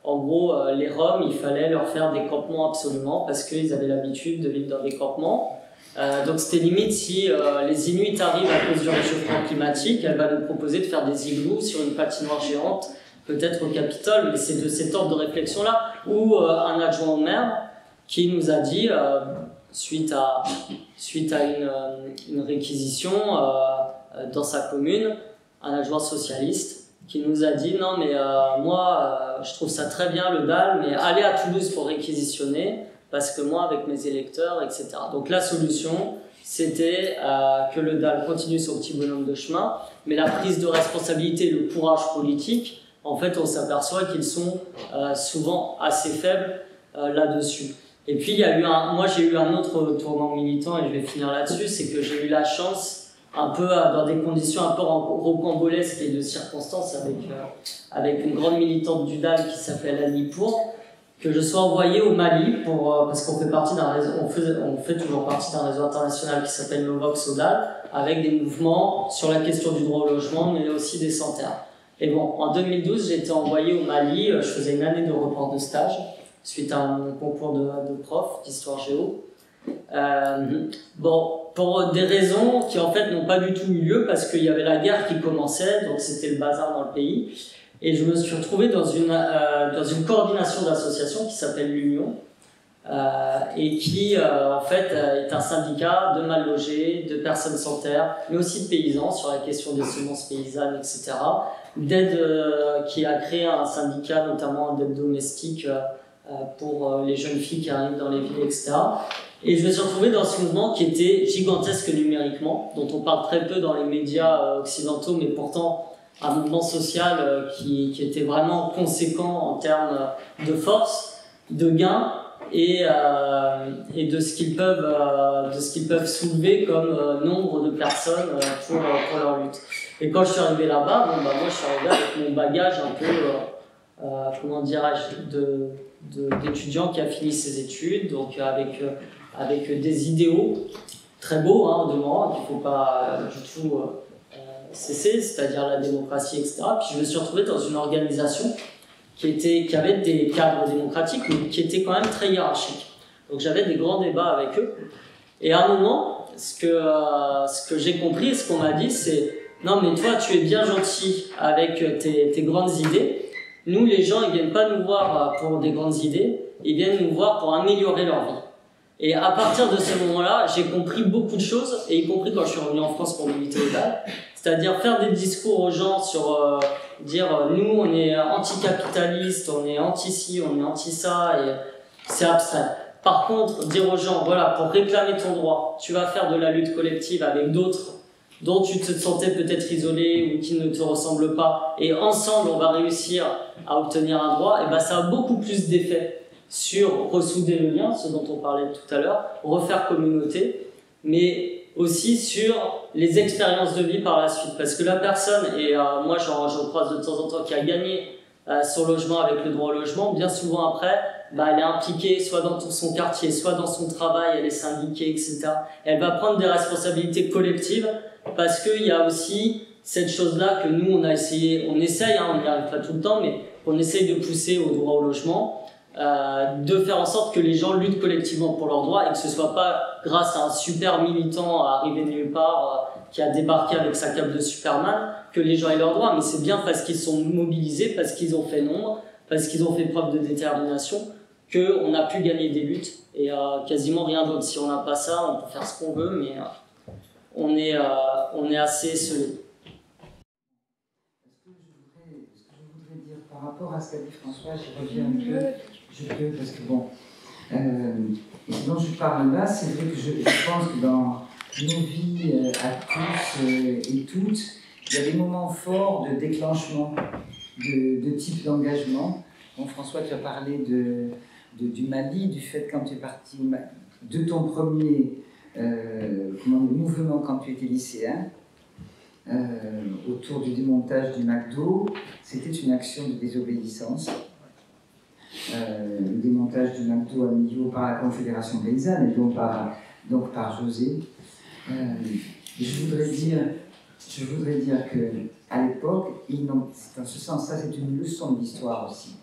en gros, les Roms, il fallait leur faire des campements absolument parce qu'ils avaient l'habitude de vivre dans des campements. Donc c'était limite si les Inuits arrivent à cause du réchauffement climatique, elle va nous proposer de faire des igloos sur une patinoire géante, peut-être au Capitole, mais c'est de cet ordre de réflexion-là. Ou un adjoint au maire qui nous a dit, suite à une réquisition dans sa commune, un adjoint socialiste, qui nous a dit non mais moi je trouve ça très bien le DAL, mais allez à Toulouse pour réquisitionner parce que moi avec mes électeurs, etc. Donc la solution c'était que le DAL continue son petit bonhomme de chemin, mais la prise de responsabilité, le courage politique, en fait on s'aperçoit qu'ils sont souvent assez faibles là-dessus. Et puis il y a eu moi j'ai eu un autre tournant militant et je vais finir là-dessus, c'est que j'ai eu la chance un peu dans des conditions un peu rocambolesques et de circonstances avec une grande militante du DAL qui s'appelle Annie Pour, que je sois envoyé au Mali parce qu'on fait partie d'un réseau, on fait toujours partie d'un réseau international qui s'appelle Novox au DAL, avec des mouvements sur la question du droit au logement, mais aussi des sans-terre. Et bon, en 2012, j'ai été envoyé au Mali, je faisais une année de report de stage suite à un concours de prof d'histoire géo. Bon, pour des raisons qui en fait n'ont pas du tout eu lieu, parce qu'il y avait la guerre qui commençait, donc c'était le bazar dans le pays, et je me suis retrouvé dans une coordination d'associations qui s'appelle l'Union, et qui en fait est un syndicat de mal logés, de personnes sans terre, mais aussi de paysans sur la question des semences paysannes, etc. D'aide, qui a créé un syndicat notamment d'aide domestique pour les jeunes filles qui arrivent dans les villes, etc. Et je me suis retrouvé dans ce mouvement qui était gigantesque numériquement, dont on parle très peu dans les médias occidentaux, mais pourtant un mouvement social qui était vraiment conséquent en termes de force, de gains et de ce qu'ils peuvent soulever comme nombre de personnes pour leur lutte. Et quand je suis arrivé là-bas, moi je suis arrivé avec mon bagage un peu, comment dirais-je, d'étudiant qui a fini ses études, donc avec des idéaux très beaux, hein, au demeurant, qu'il ne faut pas du tout CC, c'est-à-dire la démocratie, etc. Puis je me suis retrouvé dans une organisation qui avait des cadres démocratiques, mais qui était quand même très hiérarchique. Donc j'avais des grands débats avec eux. Et à un moment, ce que j'ai compris et ce qu'on m'a dit, c'est « Non, mais toi, tu es bien gentil avec tes grandes idées. Nous, les gens, ils viennent pas nous voir pour des grandes idées, ils viennent nous voir pour améliorer leur vie. » Et à partir de ce moment-là, j'ai compris beaucoup de choses, et y compris quand je suis revenu en France pour militer au BAL, c'est-à-dire faire des discours aux gens sur dire nous on est anticapitaliste, on est anti-ci, on est anti-ça, et c'est abstrait. Par contre, dire aux gens, voilà, pour réclamer ton droit, tu vas faire de la lutte collective avec d'autres dont tu te sentais peut-être isolé ou qui ne te ressemblent pas, et ensemble on va réussir à obtenir un droit, et ben ça a beaucoup plus d'effet sur ressouder le lien, ce dont on parlait tout à l'heure, refaire communauté, mais aussi sur les expériences de vie par la suite. Parce que la personne, et moi j'en croise de temps en temps, qui a gagné son logement avec le droit au logement, bien souvent après, elle est impliquée soit dans son quartier, soit dans son travail, elle est syndiquée, etc. Elle va prendre des responsabilités collectives parce qu'il y a aussi cette chose-là que nous on essaye, on n'y arrive pas tout le temps, mais on essaye de pousser au droit au logement. De faire en sorte que les gens luttent collectivement pour leurs droits et que ce soit pas grâce à un super militant arrivé de nulle part qui a débarqué avec sa cape de Superman que les gens aient leurs droits, mais c'est bien parce qu'ils sont mobilisés, parce qu'ils ont fait nombre, parce qu'ils ont fait preuve de détermination qu'on a pu gagner des luttes et quasiment rien d'autre. Si on n'a pas ça, on peut faire ce qu'on veut, mais on est assez solide. Ce que je voudrais dire par rapport à ce qu'a dit François, je reviens un peu. Je peux, parce que bon, ce dont je parle là, c'est vrai que je pense que dans nos vies à tous et toutes, il y a des moments forts de déclenchement, de type d'engagement. Bon, François, tu as parlé du Mali, du fait quand tu es parti de ton premier mouvement quand tu étais lycéen, autour du démontage du McDo. C'était une action de désobéissance. Le démontage du McDo à Millau par la Confédération paysanne et donc par José. Je voudrais dire qu'à l'époque, dans ce sens, ça c'est une leçon d'histoire aussi,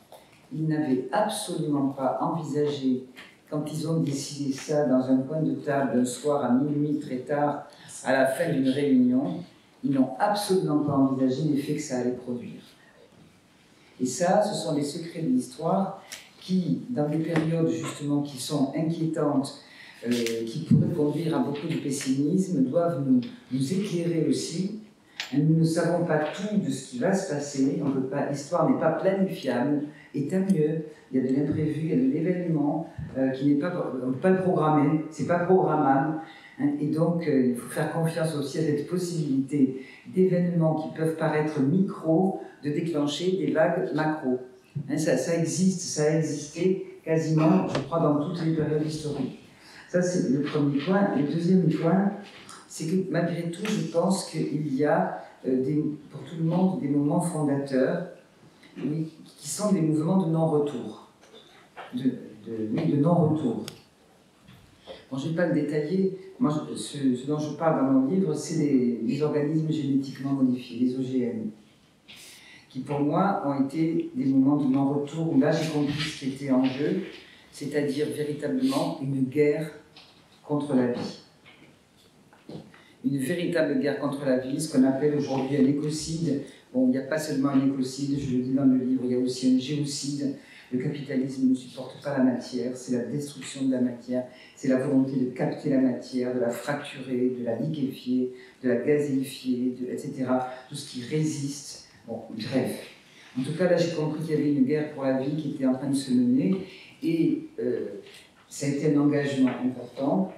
ils n'avaient absolument pas envisagé, quand ils ont décidé ça dans un coin de table un soir à minuit très tard, à la fin d'une réunion, ils n'ont absolument pas envisagé l'effet que ça allait produire. Et ça, ce sont les secrets de l'histoire qui, dans des périodes justement qui sont inquiétantes, qui pourraient conduire à beaucoup de pessimisme, doivent nous éclairer aussi. Nous ne savons pas tout de ce qui va se passer, l'histoire n'est pas planifiable, et tant mieux, il y a de l'imprévu, il y a de l'événement qui n'est pas, on ne peut pas le programmer, c'est pas programmable. Et donc, il faut faire confiance aussi à cette possibilité d'événements qui peuvent paraître micro, de déclencher des vagues macro. Ça existe, ça a existé quasiment, je crois, dans toutes les périodes historiques. Ça, c'est le premier point. Le deuxième point, c'est que malgré tout, je pense qu'il y a pour tout le monde des moments fondateurs qui sont des mouvements de non-retour. De non-retour. Bon, je ne vais pas le détailler. Moi, ce dont je parle dans mon livre, c'est les organismes génétiquement modifiés, les OGM, qui pour moi ont été des moments de non-retour où là j'ai compris ce qui était en jeu, c'est-à-dire véritablement une guerre contre la vie. Une véritable guerre contre la vie, ce qu'on appelle aujourd'hui un écocide. Bon, il n'y a pas seulement un écocide, je le dis dans le livre, il y a aussi un géocide. Le capitalisme ne supporte pas la matière, c'est la destruction de la matière, c'est la volonté de capter la matière, de la fracturer, de la liquéfier, de la gazéifier, etc. Tout ce qui résiste. Bon, bref. En tout cas, là, j'ai compris qu'il y avait une guerre pour la vie qui était en train de se mener et ça a été un engagement important.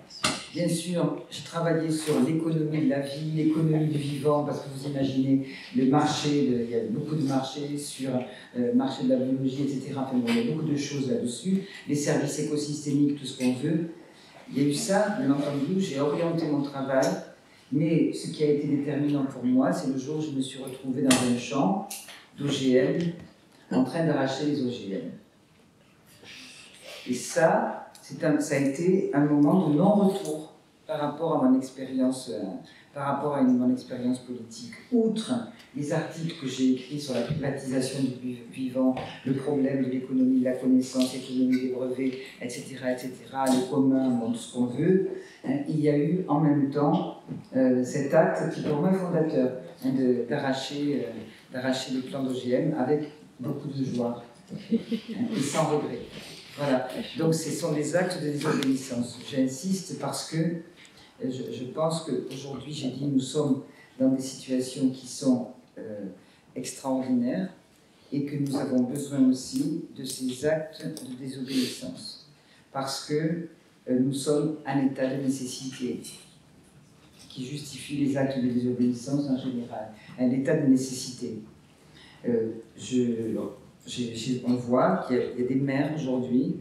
Bien sûr, j'ai travaillé sur l'économie de la vie, l'économie du vivant, parce que vous imaginez le marché, il y a beaucoup de marchés sur le marché de la biologie, etc. Enfin, bon, il y a beaucoup de choses là-dessus, les services écosystémiques, tout ce qu'on veut. Il y a eu ça, bien entendu, j'ai orienté mon travail, mais ce qui a été déterminant pour moi, c'est le jour où je me suis retrouvée dans un champ d'OGM, en train d'arracher les OGM. Et ça a été un moment de non-retour par rapport à mon expérience par rapport à mon expérience politique. Outre les articles que j'ai écrits sur la privatisation du vivant, le problème de l'économie de la connaissance, l'économie des brevets, etc., le commun, bon, tout ce qu'on veut, il y a eu en même temps cet acte qui pour moi est fondateur, d'arracher le plan d'OGM avec beaucoup de joie et sans regret. Voilà, donc ce sont des actes de désobéissance. J'insiste parce que je pense qu'aujourd'hui, j'ai dit, nous sommes dans des situations qui sont extraordinaires et que nous avons besoin aussi de ces actes de désobéissance. Parce que nous sommes en état de nécessité qui justifie les actes de désobéissance en général. Un état de nécessité. On voit qu'il y a des maires aujourd'hui,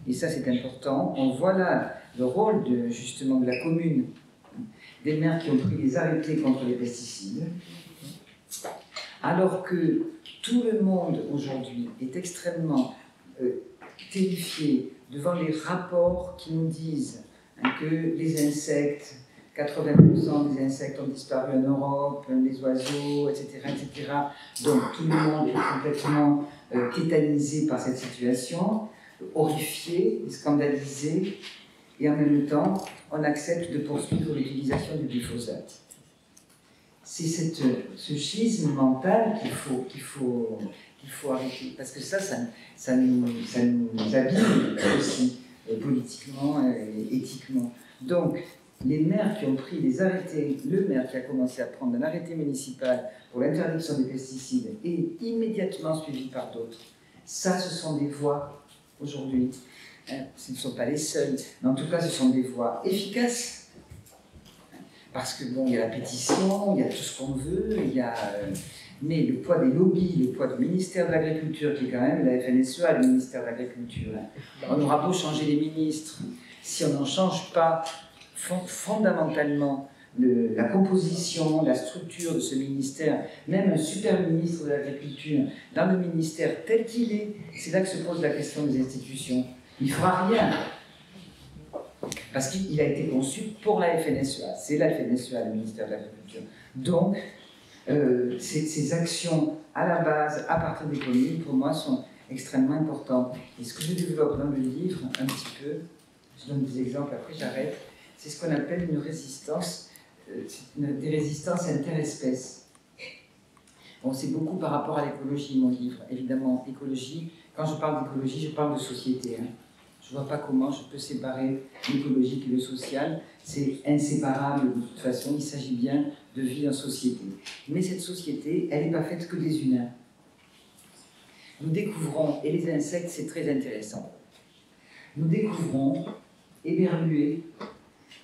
et ça c'est important, on voit là le rôle justement de la commune, des maires qui ont pris des arrêtés contre les pesticides, alors que tout le monde aujourd'hui est extrêmement terrifié devant les rapports qui nous disent que les insectes, 80% des insectes ont disparu en Europe, les oiseaux, etc., etc. Donc tout le monde est complètement tétanisé par cette situation, horrifié, scandalisé, et en même temps, on accepte de poursuivre l'utilisation du glyphosate. C'est ce schisme mental qu'il faut arrêter, parce que ça nous abîme aussi, politiquement et éthiquement. Donc, les maires qui ont pris des arrêtés, le maire qui a commencé à prendre un arrêté municipal pour l'interdiction des pesticides et immédiatement suivi par d'autres, ça, ce sont des voies aujourd'hui. Ce ne sont pas les seuls, mais en tout cas, ce sont des voies efficaces. Parce que, bon, il y a la pétition, il y a tout ce qu'on veut, mais le poids des lobbies, le poids du ministère de l'Agriculture, qui est quand même la FNSEA, le ministère de l'Agriculture. On aura beau changer les ministres, si on n'en change pas fondamentalement la composition, la structure de ce ministère, même un super ministre de l'Agriculture, dans le ministère tel qu'il est, c'est là que se pose la question des institutions. Il ne fera rien. Parce qu'il a été conçu pour la FNSEA. C'est la FNSEA, le ministère de l'Agriculture. Donc, ces actions à la base, à partir des communes, pour moi, sont extrêmement importantes. Et ce que je développe dans le livre, un petit peu, je donne des exemples, après j'arrête, c'est ce qu'on appelle une résistance, des résistances interespèces. Bon, c'est beaucoup par rapport à l'écologie, mon livre. Évidemment, écologie, quand je parle d'écologie, je parle de société. Je ne vois pas comment je peux séparer l'écologique et le social. C'est inséparable de toute façon, il s'agit bien de vie en société. Mais cette société, elle n'est pas faite que des humains. Nous découvrons, et les insectes, c'est très intéressant, nous découvrons, éberlués,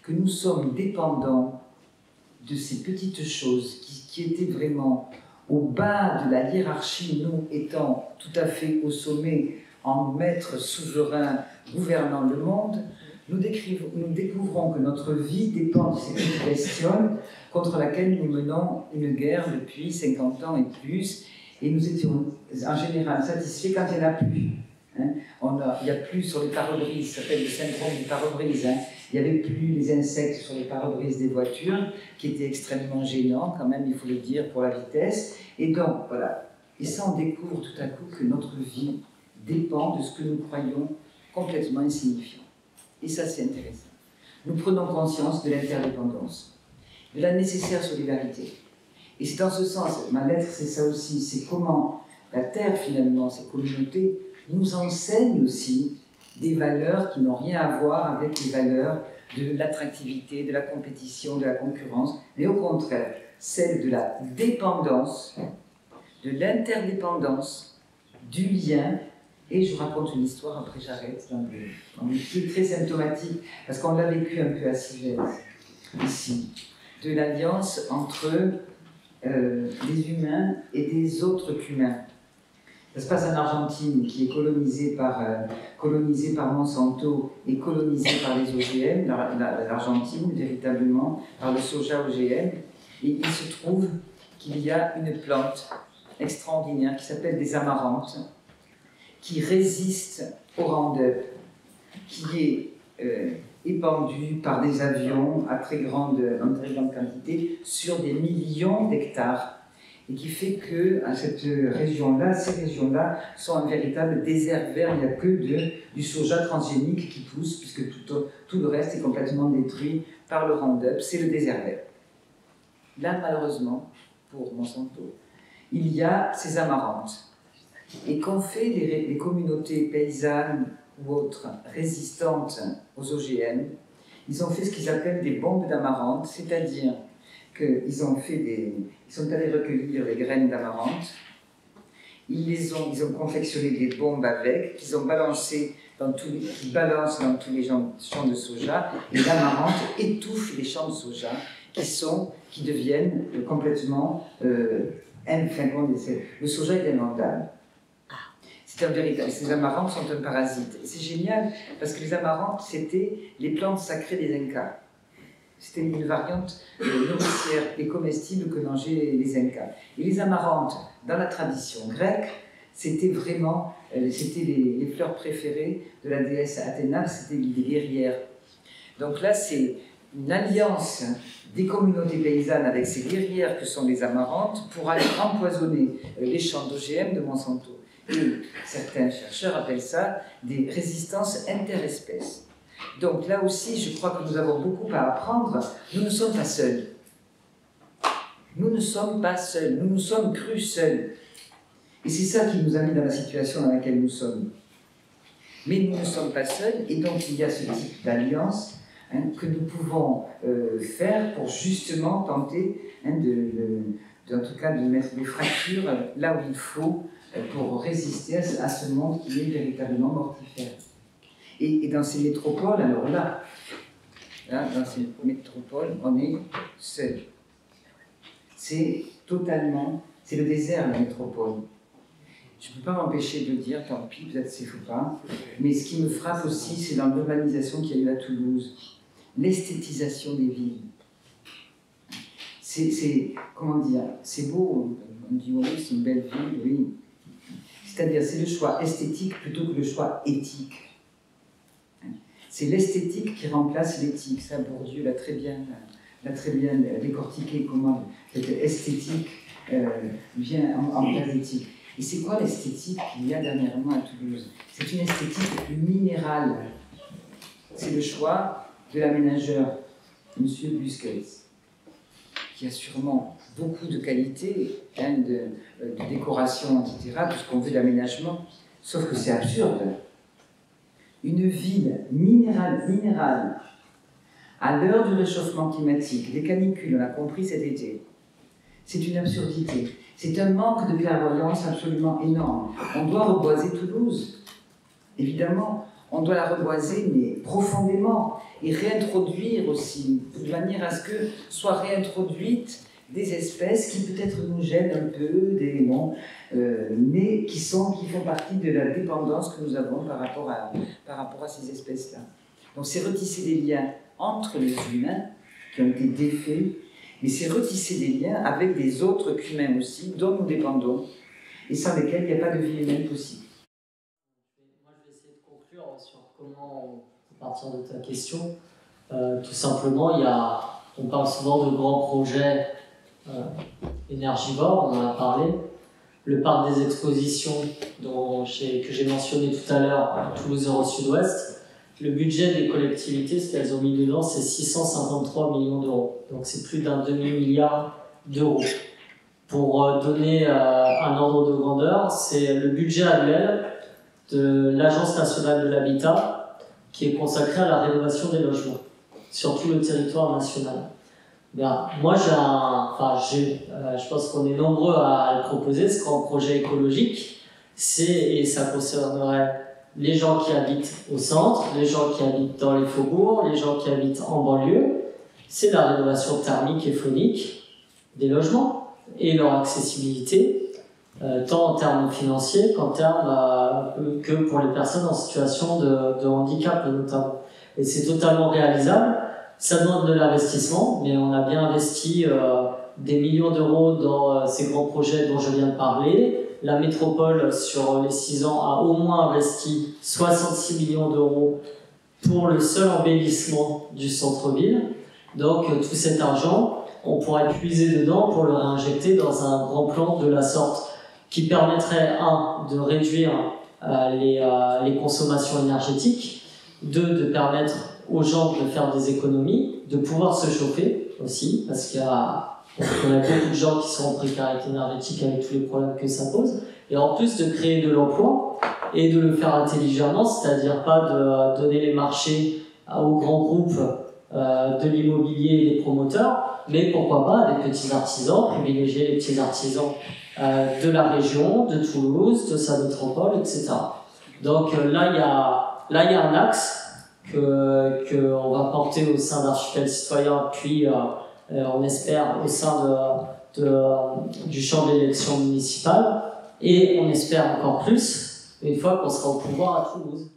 que nous sommes dépendants de ces petites choses qui étaient vraiment au bas de la hiérarchie, nous étant tout à fait au sommet, en maître souverain gouvernant le monde, nous découvrons que notre vie dépend de ces petites bestioles contre laquelle nous menons une guerre depuis 50 ans et plus, et nous étions en général satisfaits quand il n'y en a plus. Il n'y a plus sur les pare-brises, ça s'appelle le syndrome du pare-brise, il n'y avait plus les insectes sur les pare-brises des voitures, qui étaient extrêmement gênants quand même, il faut le dire, pour la vitesse, et donc voilà. Et ça, on découvre tout à coup que notre vie dépend de ce que nous croyons complètement insignifiant. Et ça, c'est intéressant. Nous prenons conscience de l'interdépendance, de la nécessaire solidarité. Et c'est dans ce sens, ma lettre, c'est ça aussi, c'est comment la Terre, finalement, ces communautés, nous enseignent aussi des valeurs qui n'ont rien à voir avec les valeurs de l'attractivité, de la compétition, de la concurrence, mais au contraire, celles de la dépendance, de l'interdépendance, du lien. Et je raconte une histoire, après j'arrête, qui est très symptomatique, parce qu'on l'a vécu un peu à Sivette, ici, de l'alliance entre les humains et des autres qu'humains. Ça se passe en Argentine, qui est colonisée par Monsanto et colonisée par les OGM, l'Argentine, véritablement, par le soja OGM. Et il se trouve qu'il y a une plante extraordinaire qui s'appelle des amarantes, qui résiste au Roundup, qui est épandus par des avions en très grande quantité sur des millions d'hectares. Et qui fait que ces régions-là sont un véritable désert vert. Il n'y a que du soja transgénique qui pousse, puisque tout le reste est complètement détruit par le Roundup. C'est le désert vert. Là, malheureusement, pour Monsanto, il y a ces amarantes. Et qu'ont fait les communautés paysannes ou autres résistantes aux OGM? Ils ont fait ce qu'ils appellent des bombes d'amarante, c'est-à-dire qu'ils sont allés recueillir les graines d'amarante, ils ont confectionné des bombes avec, qu'ils ont balancé qui balancent dans tous les champs de soja, et l'amarante étouffe les champs de soja qui deviennent complètement le soja est invendable. Ces amarantes sont un parasite. C'est génial parce que les amarantes, c'était les plantes sacrées des Incas. C'était une variante nourricière et comestible que mangeaient les Incas. Et les amarantes, dans la tradition grecque, c'était vraiment les fleurs préférées de la déesse Athéna, c'était des guerrières. Donc là, c'est une alliance des communautés paysannes avec ces guerrières que sont les amarantes pour aller empoisonner les champs d'OGM de Monsanto. Et certains chercheurs appellent ça des résistances interespèces. Donc là aussi, je crois que nous avons beaucoup à apprendre. Nous ne sommes pas seuls. Nous ne sommes pas seuls. Nous nous sommes crus seuls. Et c'est ça qui nous a mis dans la situation dans laquelle nous sommes. Mais nous ne sommes pas seuls, et donc il y a ce type d'alliance que nous pouvons faire pour justement tenter en tout cas de mettre des fractures là où il faut pour résister à ce monde qui est véritablement mortifère. Et dans ces métropoles, alors là, dans ces métropoles, on est seul. C'est le désert, la métropole. Je ne peux pas m'empêcher de dire, tant pis, peut-être c'est fou pas, mais ce qui me frappe aussi, c'est dans l'urbanisation qu'il y a eu à Toulouse, l'esthétisation des villes. Comment dire, c'est beau, on dit oui, c'est une belle ville, oui. C'est-à-dire, c'est le choix esthétique plutôt que le choix éthique. C'est l'esthétique qui remplace l'éthique. Ça, Bourdieu l'a très bien décortiqué, comment cette esthétique vient en place d'éthique. Et c'est quoi l'esthétique qu'il y a dernièrement à Toulouse? C'est une esthétique minérale. C'est le choix de l'aménageur, M. Busquets, qui a sûrement beaucoup de qualités, de décoration, etc., tout ce qu'on veut d'aménagement. Sauf que c'est absurde. Une ville minérale, à l'heure du réchauffement climatique, des canicules, on a compris cet été, c'est une absurdité. C'est un manque de clairvoyance absolument énorme. On doit reboiser Toulouse, évidemment. On doit la reboiser, mais profondément, et réintroduire aussi, de manière à ce que soient réintroduites des espèces qui peut-être nous gênent un peu, mais qui font partie de la dépendance que nous avons par rapport à ces espèces-là. Donc c'est retisser des liens entre les humains qui ont été défaits, mais c'est retisser des liens avec des autres qu'humains aussi, dont nous dépendons, et sans lesquels il n'y a pas de vie humaine possible. Moi, je vais essayer de conclure sur comment, à partir de ta question, tout simplement, on parle souvent de grands projets énergivores, on en a parlé. Le parc des expositions que j'ai mentionné tout à l'heure, à Toulouse Euro Sud-Ouest, le budget des collectivités, ce qu'elles ont mis dedans, c'est 653 millions d'euros. Donc c'est plus d'un demi-milliard d'euros. Pour donner un ordre de grandeur, c'est le budget annuel de l'Agence nationale de l'habitat qui est consacré à la rénovation des logements sur tout le territoire national. Bien, moi, je pense qu'on est nombreux à le proposer, ce grand projet écologique, et ça concernerait les gens qui habitent au centre, les gens qui habitent dans les faubourgs, les gens qui habitent en banlieue. C'est la rénovation thermique et phonique des logements et leur accessibilité, tant en termes financiers qu'en termes que pour les personnes en situation de handicap notamment. Et c'est totalement réalisable. Ça demande de l'investissement, mais on a bien investi des millions d'euros dans ces grands projets dont je viens de parler. La métropole, sur les 6 ans, a au moins investi 66 millions d'euros pour le seul embellissement du centre-ville. Donc tout cet argent, on pourrait puiser dedans pour le réinjecter dans un grand plan de la sorte qui permettrait, de réduire les consommations énergétiques, de permettre aux gens de faire des économies, de pouvoir se chauffer aussi, parce qu'on a beaucoup de gens qui sont en précarité énergétique avec tous les problèmes que ça pose, et en plus de créer de l'emploi et de le faire intelligemment, c'est-à-dire pas de donner les marchés aux grands groupes de l'immobilier et des promoteurs, mais pourquoi pas à des petits artisans, privilégier les petits artisans de la région, de Toulouse, de sa métropole, etc. Donc là, il y a un axe qu'on va porter au sein d'Archipel Citoyen, puis on espère au sein du champ de l'élection municipale, et on espère encore plus une fois qu'on sera au pouvoir à Toulouse.